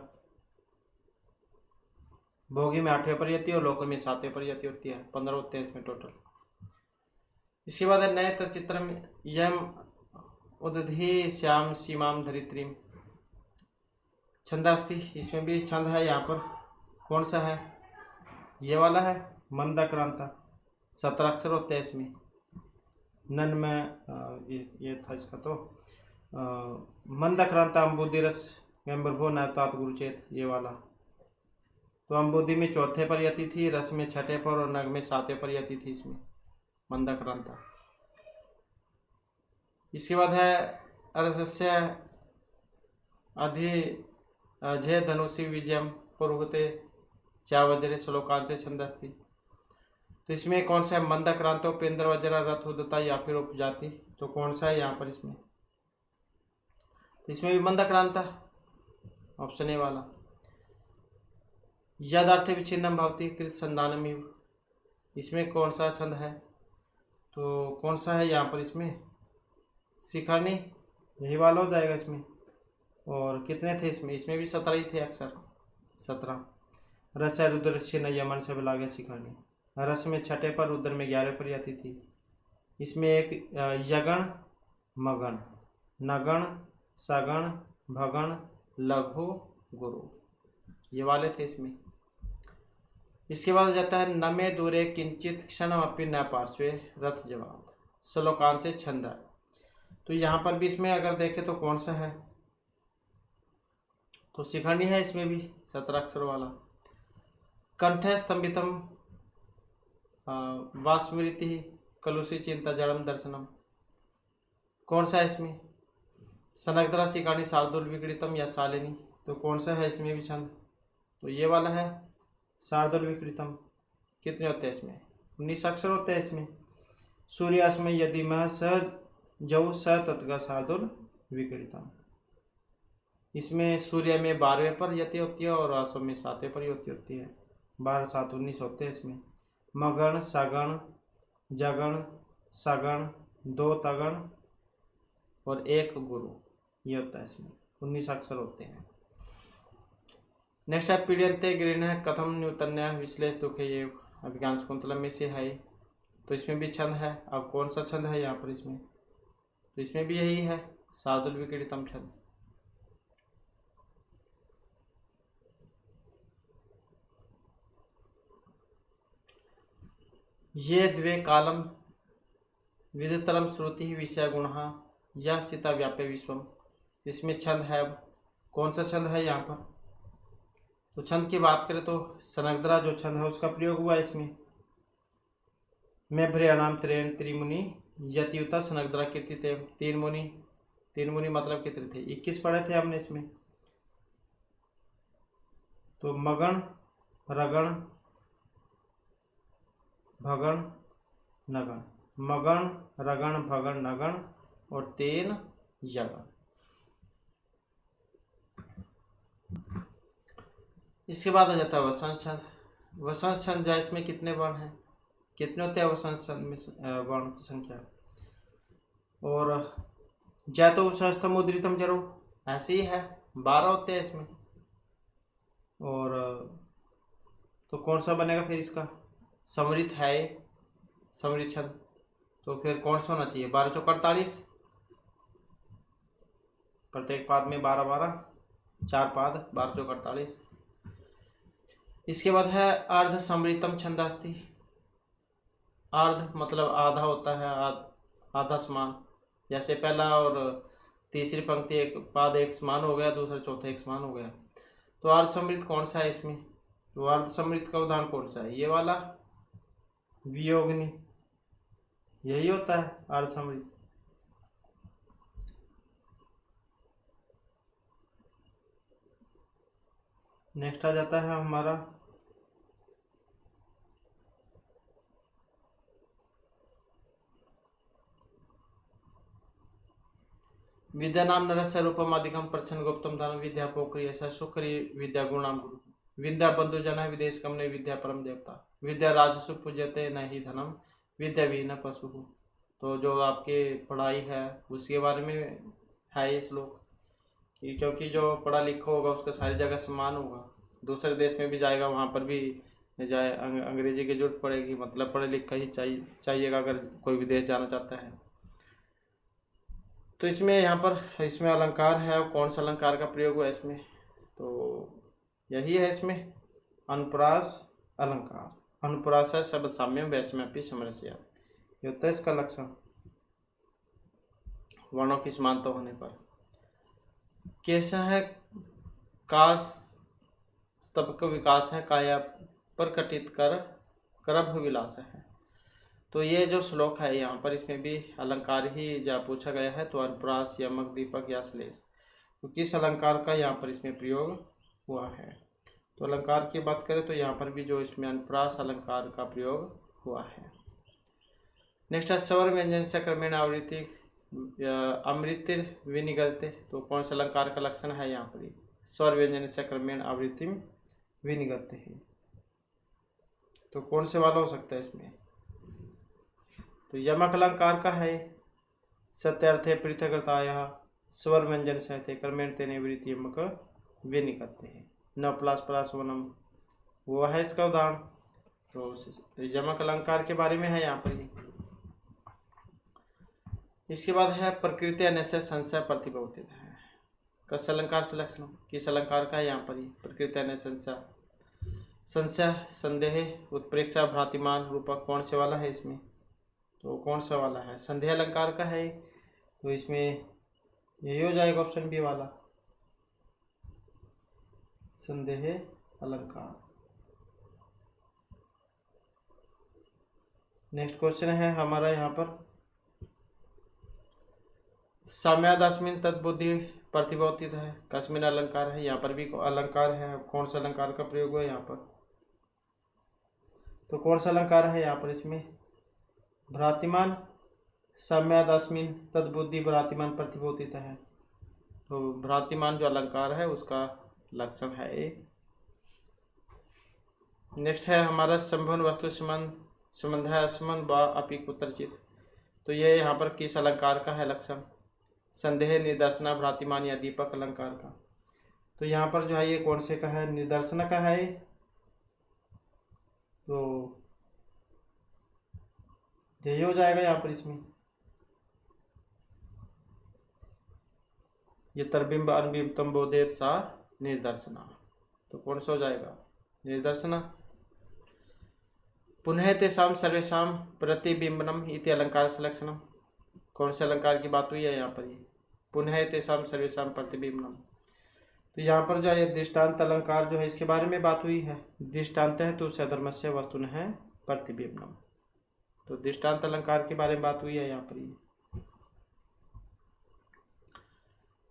A: भोगी में 8वें प्रयति और लोक में 7वें प्रयति होती है, 15 होते हैं इसमें टोटल। इसके बाद है नए चित्र में यम उदधि श्याम सीमाम धरित्रीम, छंदास्ति, इसमें भी छंद है यहाँ पर, कौन सा है, ये वाला है मंदाक्रांता, 17 अक्षर होते हैं इसमें। नन में ये था इसका तो मंदाक्रांता अम्बुदिरस गंभीरभो नवतात गुरुचेत, ये वाला। तो अम्बुदि में चौथे पर यति थी, रस में छठे पर और नग में सातवें पर यति थी इसमें मंदाक्रांता। इसके बाद है अरसस्य अधि जय धनुषी विजयम पुरुगते चा वज्रे श्लोकांश छंदस्ति। तो इसमें कौन सा है? मंदाक्रांतो पेंद्र वज्र रथ उदता या फिर उपजाति। तो कौन सा है यहाँ पर इसमें? इसमें भी मंदाक्रांता, ऑप्शन ए वाला। यदार्थ विच्छिन्नम भवति कृत संधानमिव, इसमें कौन सा छंद है? तो कौन सा है यहाँ पर इसमें? शिखरणी, यही वाला हो जाएगा इसमें। और कितने थे इसमें? इसमें भी 17 ही थे अक्षर, 17। रस रुद्र छिन्न यमन से मिला गया शिखरणी। रस में छठे पर, रुद्र में 11 पर यति थी। इसमें एक यगण, मगण, नगण, सगण, भगण, लघु, गुरु, ये वाले थे इसमें। इसके बाद जाता है नमे दूरे किंचित क्षणम अपि न पार्श्वे रथ जवाब श्लोकांश से छंद। तो यहाँ पर भी इसमें अगर देखें तो कौन सा है? तो शिखरणी है इसमें भी, 17 अक्षर वाला। कंठ स्तंभितम वास्मृति कलुषी चिंता जड़म दर्शनम, कौन सा है इसमें? सनकधरा शिखरणी शार्दुल विकृतम या शालिनी। तो कौन सा है इसमें भी छंद? तो ये वाला है शार्दुल विकृतम। कितने होते हैं इसमें? 19 अक्षर होते हैं इसमें। सूर्यास में यदि मह स जौ स तत्गा शार्दुल विकृतम। इसमें सूर्य में 12वें पर यति होती है और आसो में 7वें पर यति होती है। 12 7 19 होते हैं इसमें। मगण, सगण, जगण, सगण, 2 तगण और 1 गुरु, ये होता है इसमें। 19 अक्षर होते हैं। नेक्स्ट है पीड़यन्ते गिरिनः कथम न्यूतन्य विश्लेष दुखे ये अभिज्ञान शकुंतलम में से है। तो इसमें भी छंद है। अब कौन सा छंद है यहाँ पर इसमें? तो इसमें भी यही है शार्दुल विकृतम छंद। ये द्वे कालम विदितरम श्रुति विषय गुण यह स्थिता व्याप्य विश्वम, इसमें छंद है। कौन सा छंद है यहाँ पर? तो छंद की बात करें तो सनकधरा जो छंद है उसका प्रयोग हुआ इसमें। मैं भ्रयाणाम त्रेण त्रिमुनि यतियुता सनकधरा कीर्ति थे। 3 मुनि मतलब कितने थे? 21 पढ़े थे हमने इसमें। तो मगण, रगण, भगण, नगण, मगण, रगण, भगण, नगण और 3 यगण। इसके बाद आ जाता है वसंत छंद। वसंत छंद जो इसमें कितने वर्ण हैं? कितने होते हैं वसंत छंद में वर्ण की संख्या? और जय तो संस्थम मुद्रितम जरूर ऐसे ही है, 12 होते हैं इसमें। और तो कौन सा बनेगा फिर इसका? समृद्ध है समृद्ध छंद। तो फिर कौन सा होना चाहिए? 12 चौक 48, प्रत्येक पाद में 12 12, 4 पाद, 12 चौक 48। इसके बाद है अर्ध समृतम छंदास्ति। अर्ध मतलब आधा होता है, आधा समान। जैसे पहला और तीसरी पंक्ति एक पाद एक समान हो गया, दूसरा चौथा एक समान हो गया। तो अर्ध समृत कौन सा है इसमें? तो अर्ध समृत का उदाहरण कौन सा है? ये वाला वियोगनी, यही होता है अर्ध समृत। नेक्स्ट आ जाता है हमारा विद्या नाम नरस्य रूपम अधिकम प्रच्छन गुप्तम धन विद्या पोखरी ऐसा सुखरी विद्या गुणाम गुरु विद्या बंधु जन विदेश कम ने विद्या परम देवता विद्या राजसु पूजते न ही धनम विद्या विहीन पशु। तो जो आपकी पढ़ाई है उसके बारे में है ये श्लोक कि क्योंकि जो पढ़ा लिखा होगा उसका सारी जगह सम्मान होगा, दूसरे देश में भी जाएगा वहाँ पर भी जाए अंग्रेजी की जरूरत पड़ेगी, मतलब पढ़े लिखा ही चाहिएगा अगर कोई विदेश जाना चाहता है। तो इसमें यहाँ पर इसमें अलंकार है, कौन सा अलंकार का प्रयोग हुआ इसमें? तो यही है इसमें अनुप्रास, अलंकार। अनुप्रास शब्द साम्यम वैषम्यपि समरस्या, ये होता है इसका लक्षण वर्णों की समानता होने पर। कैसा है काश स्तबक विकास है, काया पर कटित कर करभ विलास है। तो ये जो श्लोक है यहाँ पर इसमें भी अलंकार ही जा पूछा गया है। तो अनुप्रास, यमक, दीपक या श्लेष, तो किस अलंकार का यहाँ पर इसमें प्रयोग हुआ है। तो अलंकार की बात करें तो यहाँ पर भी जो इसमें अनुप्रास अलंकार का प्रयोग हुआ है। नेक्स्ट है स्वर व्यंजन से क्रमेण आवृत्ति अमृतिर विनिगलते, तो कौन सा अलंकार का लक्षण है यहाँ पर, स्वर व्यंजन से क्रमेण आवृत्ति विनिगलते है। तो कौन से वाला हो सकता है इसमें, तो यमक अलंकार का है। सत्यार्थे पृथकताया स्वर व्यंजन सहते क्रमेण तेने वृत्ति यमक विनिगलते है। न प्लास प्लास वनम वो है इसका उदाहरण। तो यमक अलंकार के बारे में है यहाँ पर ही। इसके बाद है प्रकृति अन्य संशय प्रतिबोधित है। कस अलंकार से लक्षण, किस अलंकार का है यहाँ पर ही, प्रकृति अन्य संशय, संशय, संदेह, उत्प्रेक्षा, भ्रातिमान, रूपक, कौन से वाला है इसमें, तो कौन सा वाला है, संदेह अलंकार का है। तो इसमें यही हो जाएगा ऑप्शन बी वाला, संदेह अलंकार। नेक्स्ट क्वेश्चन है हमारा यहाँ पर, साम्यादस्मिन तद्बुद्धि प्रतिबोधित है, कस्मिन अलंकार है। यहाँ पर भी अलंकार है, कौन सा अलंकार का प्रयोग हुआ यहाँ पर, तो कौन सा अलंकार है यहाँ पर इसमें, भ्रातिमान, साम्यादस्मिन तद्बुद्धि भ्रातिमान प्रतिबोधित है। तो भ्रातिमान जो अलंकार है उसका लक्षण है ए। नेक्स्ट है हमारा संबंध वस्तु संबंध है असमन व अपि कुत्रचित, तो ये यहाँ पर किस अलंकार का है लक्षण, संदेह, निदर्शना, भ्रातिमान या दीपक अलंकार का। तो यहाँ पर जो है ये कौन से का है, निदर्शन का है। तो यही हो जाएगा यहाँ पर इसमें, ये तरबिंब अनबिंब तम बोधेत सा निर्दर्शना, तो कौन सा हो जाएगा, निर्दर्शना। पुनः तेषाम सर्वेषाम प्रतिबिंबनम इति अलंकार से लक्षणम, कौन से अलंकार की बात हुई है यहाँ पर, ये पुनः तेषाम सर्वेषाम प्रतिबिंबनम। तो यहाँ पर जो है दृष्टांत अलंकार जो है इसके बारे में बात हुई है। दृष्टांत है तो सधर्मस्य वस्तुन है प्रतिबिंबनम, तो दृष्टांत अलंकार के बारे में बात हुई है यहाँ पर।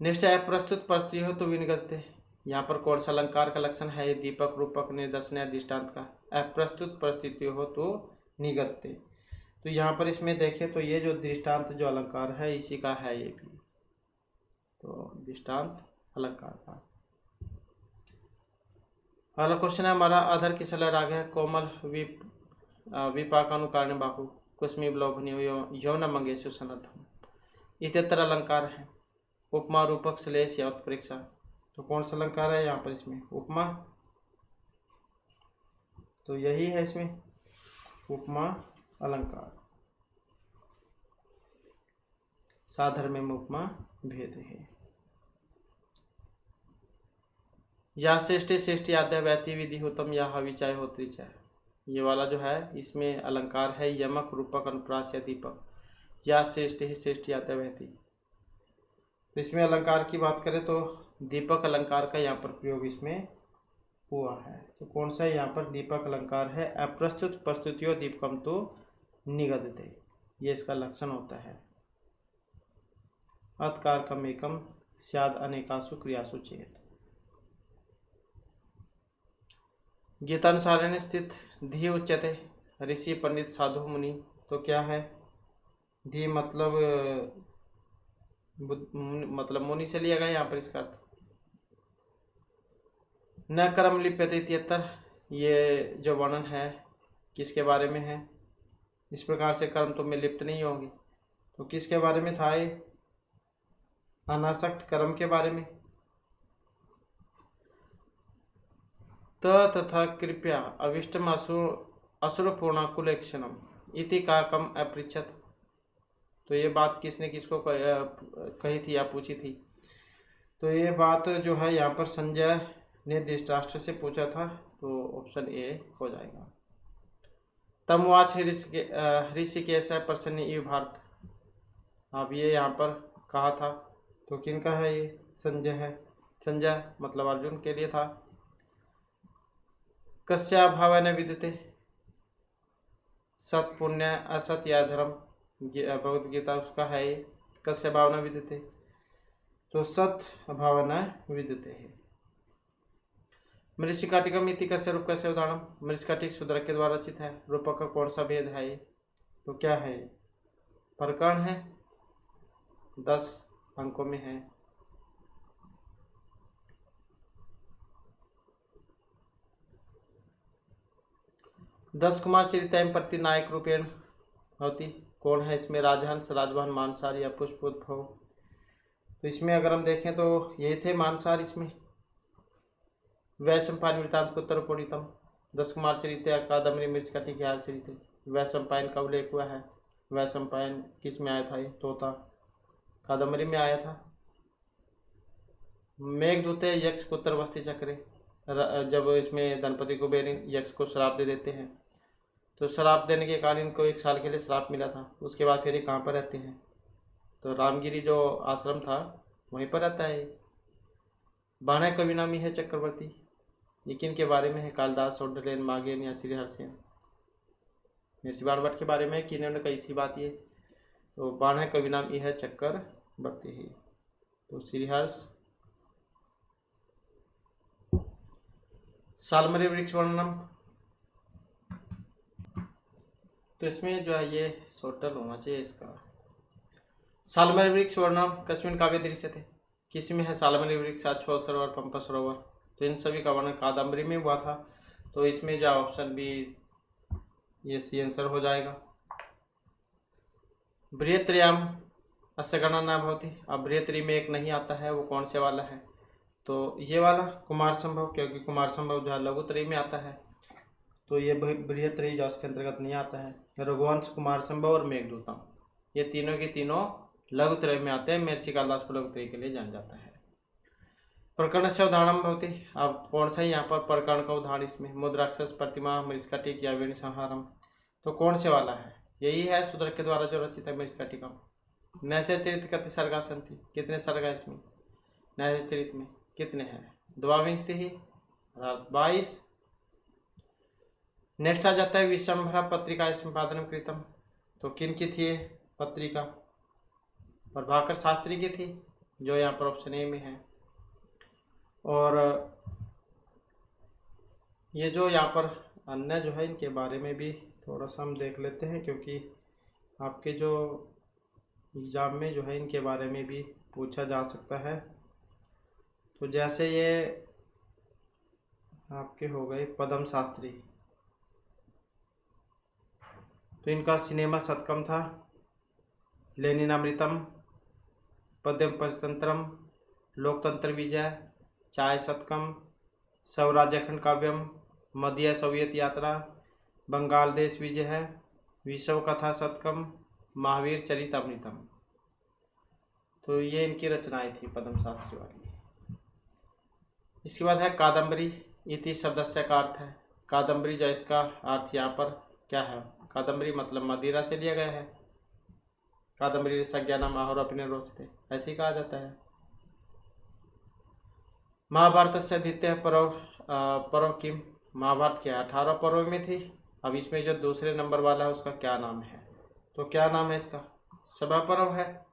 A: नेक्स्ट है प्रस्तुत परिस्थिति हो तो विनिगलते, यहाँ पर कौन सा अलंकार का लक्षण है, दीपक, रूपक, निदर्शन या दृष्टांत का। अप्रस्तुत परिस्थिति हो तो निगलते, तो यहाँ पर इसमें देखें तो ये जो दृष्टांत जो अलंकार है इसी का है ये भी, तो दृष्टांत अलंकार का। अगला क्वेश्चन है हमारा, अधर की सलह राग है, कोमल विपाकानुकारण बाहु कुसमी लोभनी यौन मंगेशु सनद्धम इतर अलंकार है। उपमा, रूपक, श्लेष या उत्प्रेक्षा, तो कौन सा अलंकार है यहाँ पर इसमें, उपमा, तो यही है इसमें उपमा अलंकार। साधर्म्य में उपमा भेद है। या श्रेष्ठी श्रेष्ठी आद्य व्यक्ति विधि होतम या हविचाय होत्रिचाय, ये वाला जो है इसमें अलंकार है यमक, रूपक, अनुप्रास या दीपक। या श्रेष्ठी श्रेष्ठी आद्य व्यक्ति, तो इसमें अलंकार की बात करें तो दीपक अलंकार का यहाँ पर प्रयोग इसमें हुआ है। तो कौन सा यहाँ पर दीपक अलंकार है, अप्रस्तुत प्रस्तुतियों दीपकम तो निगदते, ये इसका लक्षण होता है। अतकारकम एकम स्याद अनेकासु क्रियासु चेत। गीतानुसारेण स्थित धी उच्यते ऋषि पंडित साधु मुनि, तो क्या है, धी मतलब मुनि से लिया गया यहाँ पर इसका अर्थ। न कर्म लिप्यते इत्यत्र, ये जो वर्णन है किसके बारे में है, इस प्रकार से कर्म तो में लिप्त नहीं होंगे, तो किसके बारे में था ये, अनासक्त कर्म के बारे में। तथा कृपया अविष्टम असुरपूर्णाकुलेक्षणम इति काकम अपृच्छत, तो ये बात किसने किसको कही थी या पूछी थी, तो ये बात जो है यहाँ पर संजय निर्दिष्ट राष्ट्र से पूछा था, तो ऑप्शन ए हो जाएगा। तमवाच ऋषिकेश प्रसन्न इव भारत, अब ये यहाँ पर कहा था, तो किनका है ये? संजय है। संजय मतलब अर्जुन के लिए था। कस्या भावेन विद्यते, सत पुण्य असत या धर्म, भगवद गीता उसका है ये। कस्य भावना विद्यते, तो सत भावना विद्यते है। मृषिकाटिकम इति कस्य रूप कस्य उदाहरण, मृषिकाटिक शूद्रक के द्वारा रचित है। रूपक का कौन सा भेद है ये? तो क्या है ये? प्रकरण है, 10 अंकों में है। दस कुमार चरिताएं प्रति नायक रूपेण होती, कौन है इसमें? राजहंस, राजवाहन, मानसार या पुष्पोद्भव। तो इसमें अगर हम देखें तो ये थे मानसार। इसमें वैशंपायन वृत्तांत को उत्तरपोड़ितम, 10 कुमार चरित्र, कादम्बरी, मृछकटिक, चरित्र। वैशंपायन का उल्लेख हुआ है। वैशंपायन किस में आया था? ये तोता कादम्बरी में आया था। मेघदूत यक्ष पुत्र वस्ती चक्रे, जब इसमें धनपति कुबेर यक्ष को श्राप दे देते हैं, तो श्राप देने के कारण इनको 1 साल के लिए श्राप मिला था। उसके बाद फिर ये कहाँ पर रहते हैं? तो रामगिरी जो आश्रम था वहीं पर रहता है। बाणा कवि नामी है चक्रवर्ती, ये किन के बारे में है? कालिदास, सौंदर्यलहरी, मागेन या श्रीहर्षेन। महर्षि बाणभट्ट के बारे में किन्होंने कही थी बात ये? तो बाणा कवि नाम यह है चक्रवर्ती ही। तो श्रीहर्ष। सालमरी वृक्ष वर्णनम, तो इसमें जो है ये टोटल होना चाहिए इसका। सालमरी वृक्ष वर्णनम कस्मिन काव्य दृश्य थे, किस में है सालमरी वृक्ष? अश्वत्थ सरोवर, पंपा सरोवर। तो इन सभी का वर्णन कादम्बरी में हुआ था। तो इसमें जो ऑप्शन बी ये सी आंसर हो जाएगा। बृहत्त्रयम् अस्य गणना न भवति, अब बृहत्त्रयी में एक नहीं आता है, वो कौन से वाला है? तो ये वाला कुमार संभव, क्योंकि कुमार संभव जो है लघुत्रयी में आता है, तो ये बृहत्त्रयी जो उसके अंतर्गत नहीं आता है। रघुवंश, कुमार संभव और मेघदूतम, ये तीनों के तीनों लघुत्रय में आते हैं। महर्षि कालिदास को लघुत्रय के लिए जाना जाता है। प्रकरण से उदाहरण भवति, अब कौन सा यहाँ पर प्रकरण का उदाहरण? इसमें मुद्राक्षस, प्रतिमा, मृछकटिक या वेणु संहारम, तो कौन से वाला है? यही है शूद्रक के द्वारा जो रचित है मृछकटिकम। नैषधीय चरित्र कति सर्गा सन्ति, कितने सर्ग है इसमें? नैषधीय चरित्र में कितने हैं? 22 अर्थात 22। नेक्स्ट आ जाता है विश्वंभरा पत्रिका संपादन कृतम, तो किन की थी ये पत्रिका? प्रभाकर शास्त्री की थी, जो यहाँ पर ऑप्शन ए में है। और ये जो यहाँ पर अन्य जो है इनके बारे में भी थोड़ा सा हम देख लेते हैं, क्योंकि आपके जो एग्ज़ाम में जो है इनके बारे में भी पूछा जा सकता है। तो जैसे ये आपके हो गए पद्म शास्त्री, तो इनका सिनेमा शतकम था, लेनिनामृतम, पद्यम पंचतंत्रम, लोकतंत्र विजय, चाय शतकम, स्वराज्यखंड काव्यम, मध्य सोवियत यात्रा, बंगाल देश विजय है, विश्व कथा शतकम, महावीर चरितमृतम। तो ये इनकी रचनाएं थी पद्म शास्त्री वाली। इसके बाद है कादम्बरी इति शब्दस्य का अर्थ है। कादम्बरी जो इसका अर्थ यहाँ पर क्या है? कादम्बरी मतलब मदिरा से लिया गया है। कादम्बरी संज्ञानम आहोर अपने रोचते, ऐसे ही कहा जाता है। महाभारत से द्वितीय पर्व किम, महाभारत के 18 पर्व में थी। अब इसमें जो दूसरे नंबर वाला है उसका क्या नाम है? तो क्या नाम है इसका? सभा पर्व है।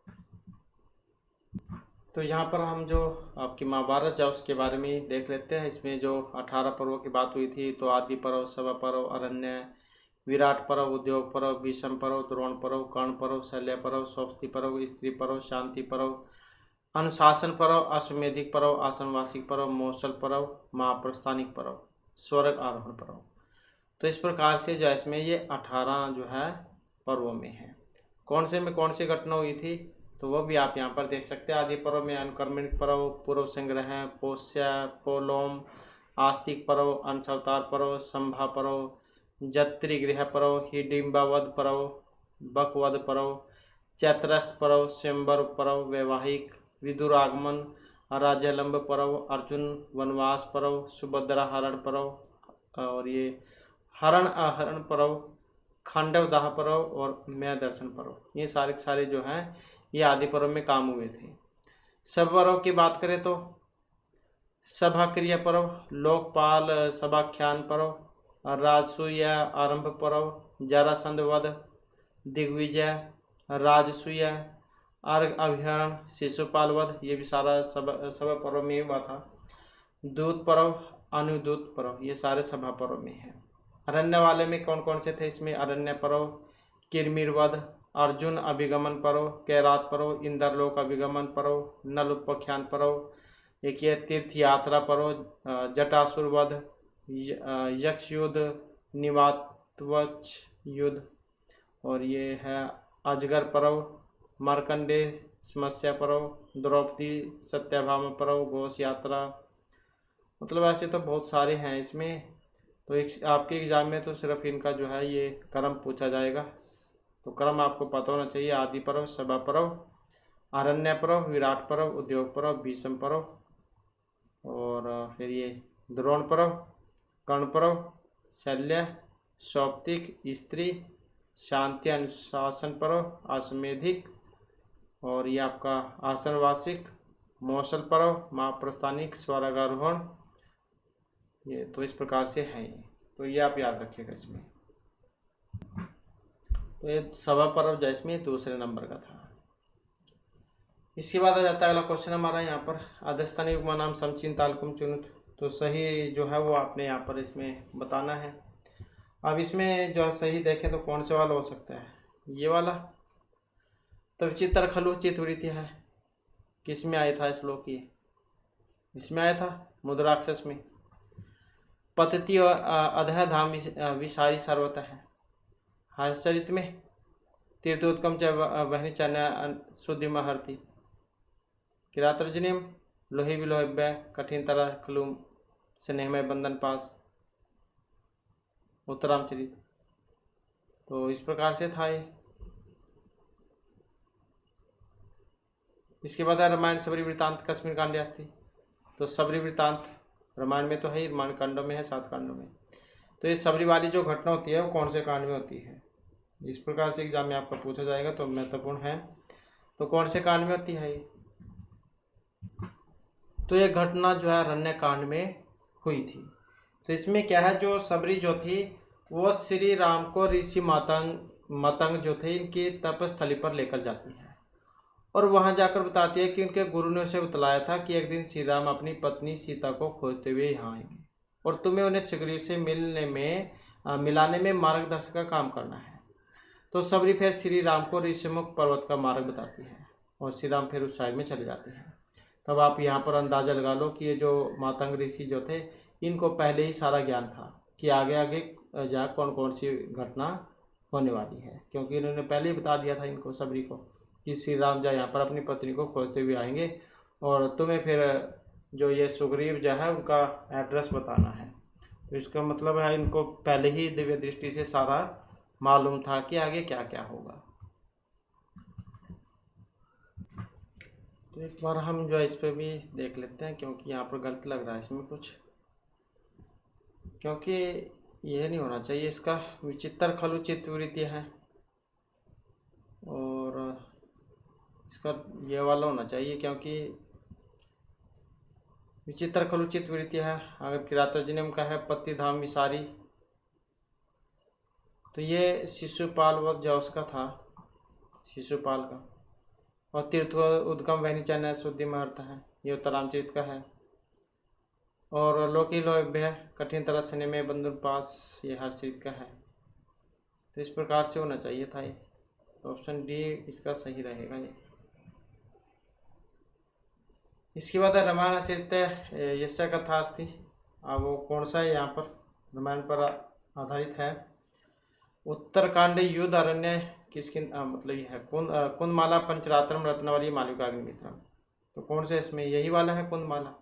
A: तो यहाँ पर हम जो आपकी महाभारत है उसके बारे में देख लेते हैं। इसमें जो 18 पर्वों की बात हुई थी, तो आदि पर्व, सभा पर्व, अरण्य, विराट पर्व, उद्योग पर्व, भीष्म पर्व, द्रोण पर्व, कर्ण पर्व, शल्य पर्व, स्वस्ति पर्व, स्त्री पर्व, शांति पर्व, अनुशासन पर्व, अश्वमेधिक पर्व, आसनवासिक पर्व, मौसल पर्व, महाप्रस्थानिक पर्व, स्वर्ग आरोहण पर्व। तो इस प्रकार से जो इसमें ये 18 जो है पर्वों में है। कौन से में कौन सी घटना हुई थी, तो वो भी आप यहाँ पर देख सकते हैं। आदि पर्व में अनुक्रमणिक पर्व, पूर्व संग्रह, पोष्य, पोलोम, आस्तिक पर्व, अंश अवतार पर्व, संभा पर्व, जत्रिगृह पर्व, हिडिम्बावध पर्व, बकवध पर्व, चैत्रस्थ पर्व, स्वयंवर पर्व, वैवाहिक, विदुर आगमन, राज्यालंब पर्व, अर्जुन वनवास पर्व, सुभद्रा हरण पर्व, और ये हरण आहरण पर्व, खांडव दाह पर्व और मैं दर्शन पर्व, ये सारे सारे जो हैं ये आदि पर्व में काम हुए थे। सब पर्व की बात करें तो सभा क्रिया पर्व, लोकपाल सभाख्यान पर्व, राजसूय आरंभ पर्व, जरासंध वध, दिग्विजय, राजसूय, अर्घ अभिहरण, शिशुपाल वध, ये भी सारा सभा पर्व में हुआ था। दूत पर्व, अनुदूत पर्व, ये सारे सभा पर्व में है। अरण्य वाले में कौन कौन से थे इसमें? अरण्य पर्व, किरमिर वध, अर्जुन अभिगमन पर्व, कैरात पर्व, इंद्रलोक अभिगमन पर्व, नल उपाख्यान पर्व, एक ये तीर्थ यात्रा पर्व, जटासुर वध, यक्ष युद्ध, निवातवच युद्ध, और ये है अजगर पर्व, मार्कंडे समस्या पर्व, द्रौपदी सत्याभामा पर्व, घोष यात्रा, मतलब ऐसे तो बहुत सारे हैं इसमें। तो एक आपके एग्जाम में तो सिर्फ इनका जो है ये क्रम पूछा जाएगा, तो क्रम आपको पता होना चाहिए। आदि पर्व, सभा पर्व, अरण्य पर्व, विराट पर्व, उद्योग पर्व, भीष्म पर्व, और फिर ये द्रोण पर्व, कर्ण पर्व, शल्य, सौप्तिक, स्त्री, शांति अनुशासन पर्व, अश्वमेधिक, और ये आपका आसन वार्षिक, मौसल पर्व, महाप्रस्थानिक, स्वर्गारोहण, ये तो इस प्रकार से है। तो ये आप याद रखिएगा इसमें। तो ये सभा पर्व जो इसमें दूसरे नंबर का था। इसके बाद आ जाता है अगला क्वेश्चन हमारा यहाँ पर, अधस्थानी उपमा नाम समचीन तालकुम चुनुत, तो सही जो है वो आपने यहाँ पर इसमें बताना है। अब इसमें जो है सही देखें तो कौन से वाला हो सकता है? ये वाला। तो विचित्र खलु चित्तवृत्ति है, किस में आया था श्लोक? ये इसमें आया था मुद्राक्षस में। पतति और अधः धाम विसारी सर्वतः है, हर्षचरित में। तीर्थोत्कम च वहनी चन्या शुद्धि महर्ति, किरातर्जनियम लोहे विलोहव्य कठिन तरह खलु स्नेहमय बंधन पास, उत्तरामचरित। तो इस प्रकार से था ये। इसके बाद है रामायण सबरी वृत्तांत कस्मिन कांडे अस्ति, तो सबरी वृत्तांत रामायण में तो है ही, रामायण कांडों में है, 7 कांडों में। तो ये सबरी वाली जो घटना होती है वो कौन से कांड में होती है? इस प्रकार से एग्जाम में आपका पूछा जाएगा, तो महत्वपूर्ण है। तो कौन से कांड में होती है ये? तो ये घटना जो है अरण्य कांड में हुई थी। तो इसमें क्या है, जो सबरी जो थी वो श्री राम को ऋषि मतंग जो थे इनकी तपस्थली पर लेकर जाती है, और वहां जाकर बताती है कि उनके गुरु ने उसे बतलाया था कि एक दिन श्री राम अपनी पत्नी सीता को खोजते हुए यहाँ आएंगे, और तुम्हें उन्हें सुग्रीव से मिलाने में मार्गदर्शक का काम करना है। तो सबरी फिर श्री राम को ऋषिमुख पर्वत का मार्ग बताती है, और श्री राम फिर उस साइड में चले जाते हैं। तब आप यहाँ पर अंदाज़ा लगा लो कि ये जो मातंग ऋषि जो थे इनको पहले ही सारा ज्ञान था कि आगे आगे जा कौन कौन सी घटना होने वाली है, क्योंकि इन्होंने पहले ही बता दिया था इनको सबरी को कि श्री राम जो यहाँ पर अपनी पत्नी को खोजते हुए आएंगे, और तुम्हें फिर जो ये सुग्रीव जो है उनका एड्रेस बताना है। तो इसका मतलब है इनको पहले ही दिव्य दृष्टि से सारा मालूम था कि आगे क्या क्या होगा। तो एक बार हम जो है इस पर भी देख लेते हैं, क्योंकि यहाँ पर गलत लग रहा है इसमें कुछ, क्योंकि यह नहीं होना चाहिए। इसका विचित्र खलु चित्तवृत्ति है, और इसका ये वाला होना चाहिए, क्योंकि विचित्र खलु चित्तवृत्ति है। अगर किरातर्जनियम का है पति धाम विसारी, तो ये शिशुपाल वध जो उसका था, शिशुपाल का। और तीर्थ उद्गम वहनीचन शुद्धि महर्त है, ये उत्तरामचरित का है। और लोकी लोभ्य कठिन तरह से में बंधु पास, ये हर्षचरित का है। तो इस प्रकार से होना चाहिए था ये। ऑप्शन डी इसका सही रहेगा ये। इसके बाद रामायण आश्रित यस्य कथा अस्ति, अब वो कौन सा है यहाँ पर? रामायण पर आधारित है। उत्तरकांड युद्ध अरण्य किसकी मतलब ये है कुंदमाला पंचरात्रम रत्नवली मालिकाग्निमित्रम, तो कौन सा इसमें? यही वाला है कुंदमाला।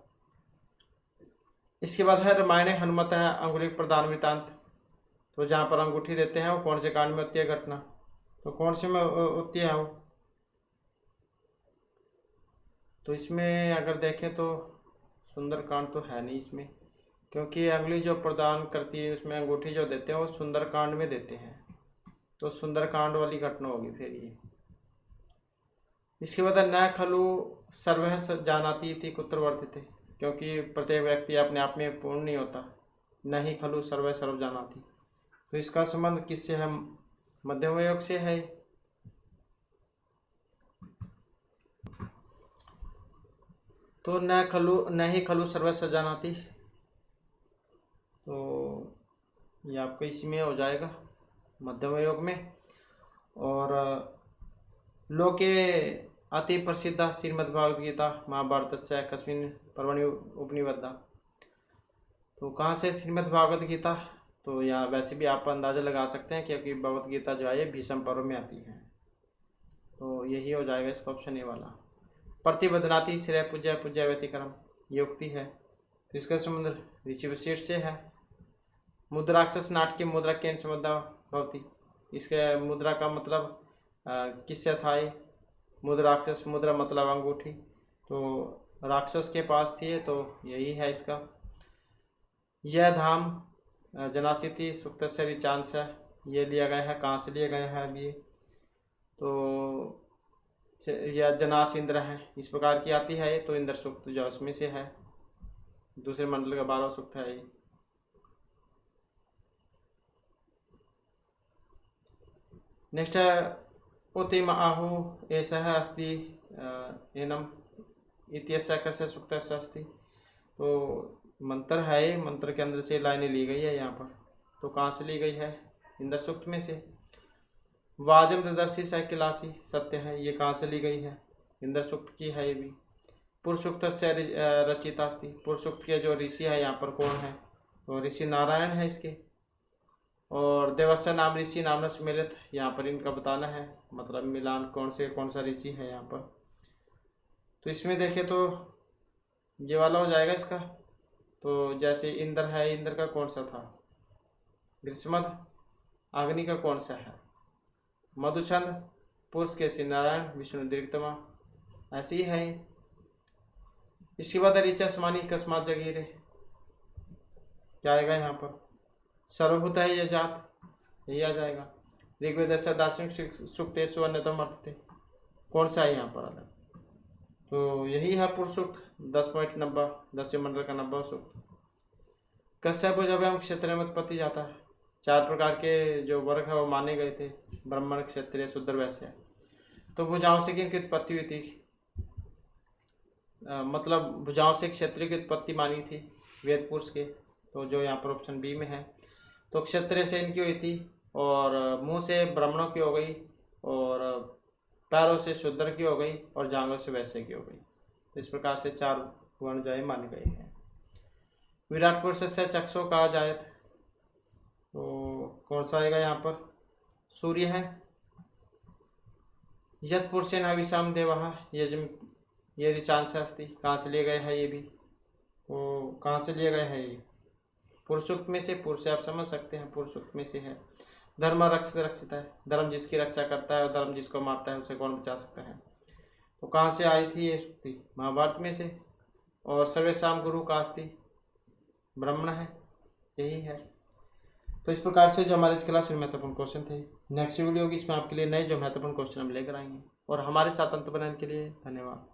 A: इसके बाद है रामायण हनुमत है अंगुलिक प्रदान वृत्तांत, तो जहाँ पर अंगूठी देते हैं वो कौन से कांड में होती है घटना? तो कौन से में होती है वो? तो इसमें अगर देखें तो सुंदरकांड तो है नहीं इसमें, क्योंकि अंगुली जो प्रदान करती है उसमें अंगूठी जो देते हैं वो सुंदरकांड में देते हैं, तो सुंदरकांड वाली घटना होगी फिर ये। इसके बाद न खलु सर्वः जानाति इति कुत्र वर्तते, क्योंकि प्रत्येक व्यक्ति अपने आप में पूर्ण नहीं होता, न ही खलु सर्वः सर्व जानाति, तो इसका संबंध किससे है? मध्यम योग से है। तो न ही खलु सर्वस्य जानाति, तो ये आपको इसी में हो जाएगा मध्यम योग में। और लोके अति प्रसिद्ध श्रीमद्भगवद्गीता महाभारत से कस्मिन् पर्वणि उपनिबद्धा, तो कहाँ से श्रीमद्भगवद गीता? तो यहाँ वैसे भी आप अंदाज़ा लगा सकते हैं क्योंकि भगवद गीता जो है ये भीष्म पर्व में आती है, तो यही हो जाएगा इसका ऑप्शन ए वाला। प्रतिबद्धनाति श्रेय पूज्य पूज्य व्यतिक्रम, ये उक्ति है, तो इसका संबंध ऋषि वशिष्ठ से है। मुद्राक्षस नाट्य की मुद्रा केन संबद्ध भवती, इसके मुद्रा का मतलब किससे था ये? मुद्राक्षस, मुद्रा मतलब अंगूठी, तो राक्षस के पास थी, तो यही है इसका। यह धाम जनासिति सुक्त से रिचांस है, ये लिया गया है, कहाँ से लिया गया है अब ये? तो यह जनास इंद्र है, इस प्रकार की आती है ये, तो इंद्र सूक्त जो उसमें से है, दूसरे मंडल का 12वां सूक्त है ये। नेक्स्ट है उतिम आहु एषः अस्ति एनम इत्यस्य कस्य सूक्तस्य अस्ति, तो मंत्र है ये, मंत्र के अंदर से लाइनें ली गई है यहाँ पर, तो कहाँ से ली गई है? इंद्र सूक्त में से। वाजम ददर्शी सैकिलासी सत्य है, ये कहाँ से ली गई है? इंद्र सूक्त की है ये भी। पुरुष सूक्त से रचिता अस्ति, पुरुष सूक्त के जो ऋषि है यहाँ पर कौन है? तो ऋषि नारायण है इसके। और देवस्य नाम ऋषि नाम न सुमेलित, यहाँ पर इनका बताना है, मतलब मिलान कौन सा ऋषि है यहाँ पर। तो इसमें देखें तो ये वाला हो जाएगा इसका। तो जैसे इंद्र है, इंद्र का कौन सा था? ग्रीष्मद। अग्नि का कौन सा है? मधुचंद। पुरुष के श्री नारायण, विष्णु दीर्घतमा, ऐसी ही है। इसके बाद ऋचा समानी कस्मात जगीरे, क्या आएगा यहाँ पर? सर्वभूत है यह जात, यही आ जाएगा। ऋग्वेद से दार्शनिक सूक्तेषु अन्यतम अर्थ थे, कौन सा है यहाँ पर अलग? तो यही है पुरुष सूक्त 10.90, 10वें मंडल का 90वां सूक्त। कश्यप जब हम क्षेत्र में उत्पत्ति जाता है, 4 प्रकार के जो वर्ग है वो माने गए थे, ब्राह्मण, क्षत्रिय, शूद्र, वैश्य। तो भुजाओं से किनकी उत्पत्ति हुई थी? मतलब भुजाओं से क्षत्रिय की उत्पत्ति मानी थी वेद पुरुष के, तो जो यहाँ पर ऑप्शन बी में है। तो क्षत्रिय से इनकी हुई थी, और मुंह से ब्राह्मणों की हो गई, और पैरों से शूद्र की हो गई, और जांघों से वैश्य की हो गई। तो इस प्रकार से 4 वर्ण जो है माने गए हैं। विराट पुरुष से चक्षु कहा जाए, तो कौन सा आएगा यहाँ पर? सूर्य है। यत पुरुषेण हविषाम देवः यज्ञ, ये ऋचांश अस्ति, कहाँ से लिए गए हैं ये भी? वो कहाँ से लिए गए हैं ये? पुरुष सूक्त में से। पुरुष से आप समझ सकते हैं, पुरुष सूक्त में से है। धर्म रक्षित रक्षित है, धर्म जिसकी रक्षा करता है और धर्म जिसको मारता है उसे कौन बचा सकता है? तो कहाँ से आई थी ये सूक्ति? महाभारत में से। और सर्वेशाम गुरु का अस्ति, ब्राह्मण है, यही है। तो इस प्रकार से जो हमारे क्लास में महत्वपूर्ण क्वेश्चन थे, नेक्स्ट वीडियो होगी इसमें आपके लिए नए जो महत्वपूर्ण क्वेश्चन हम लेकर आएंगे। और हमारे साथ अंत बनाने के लिए धन्यवाद।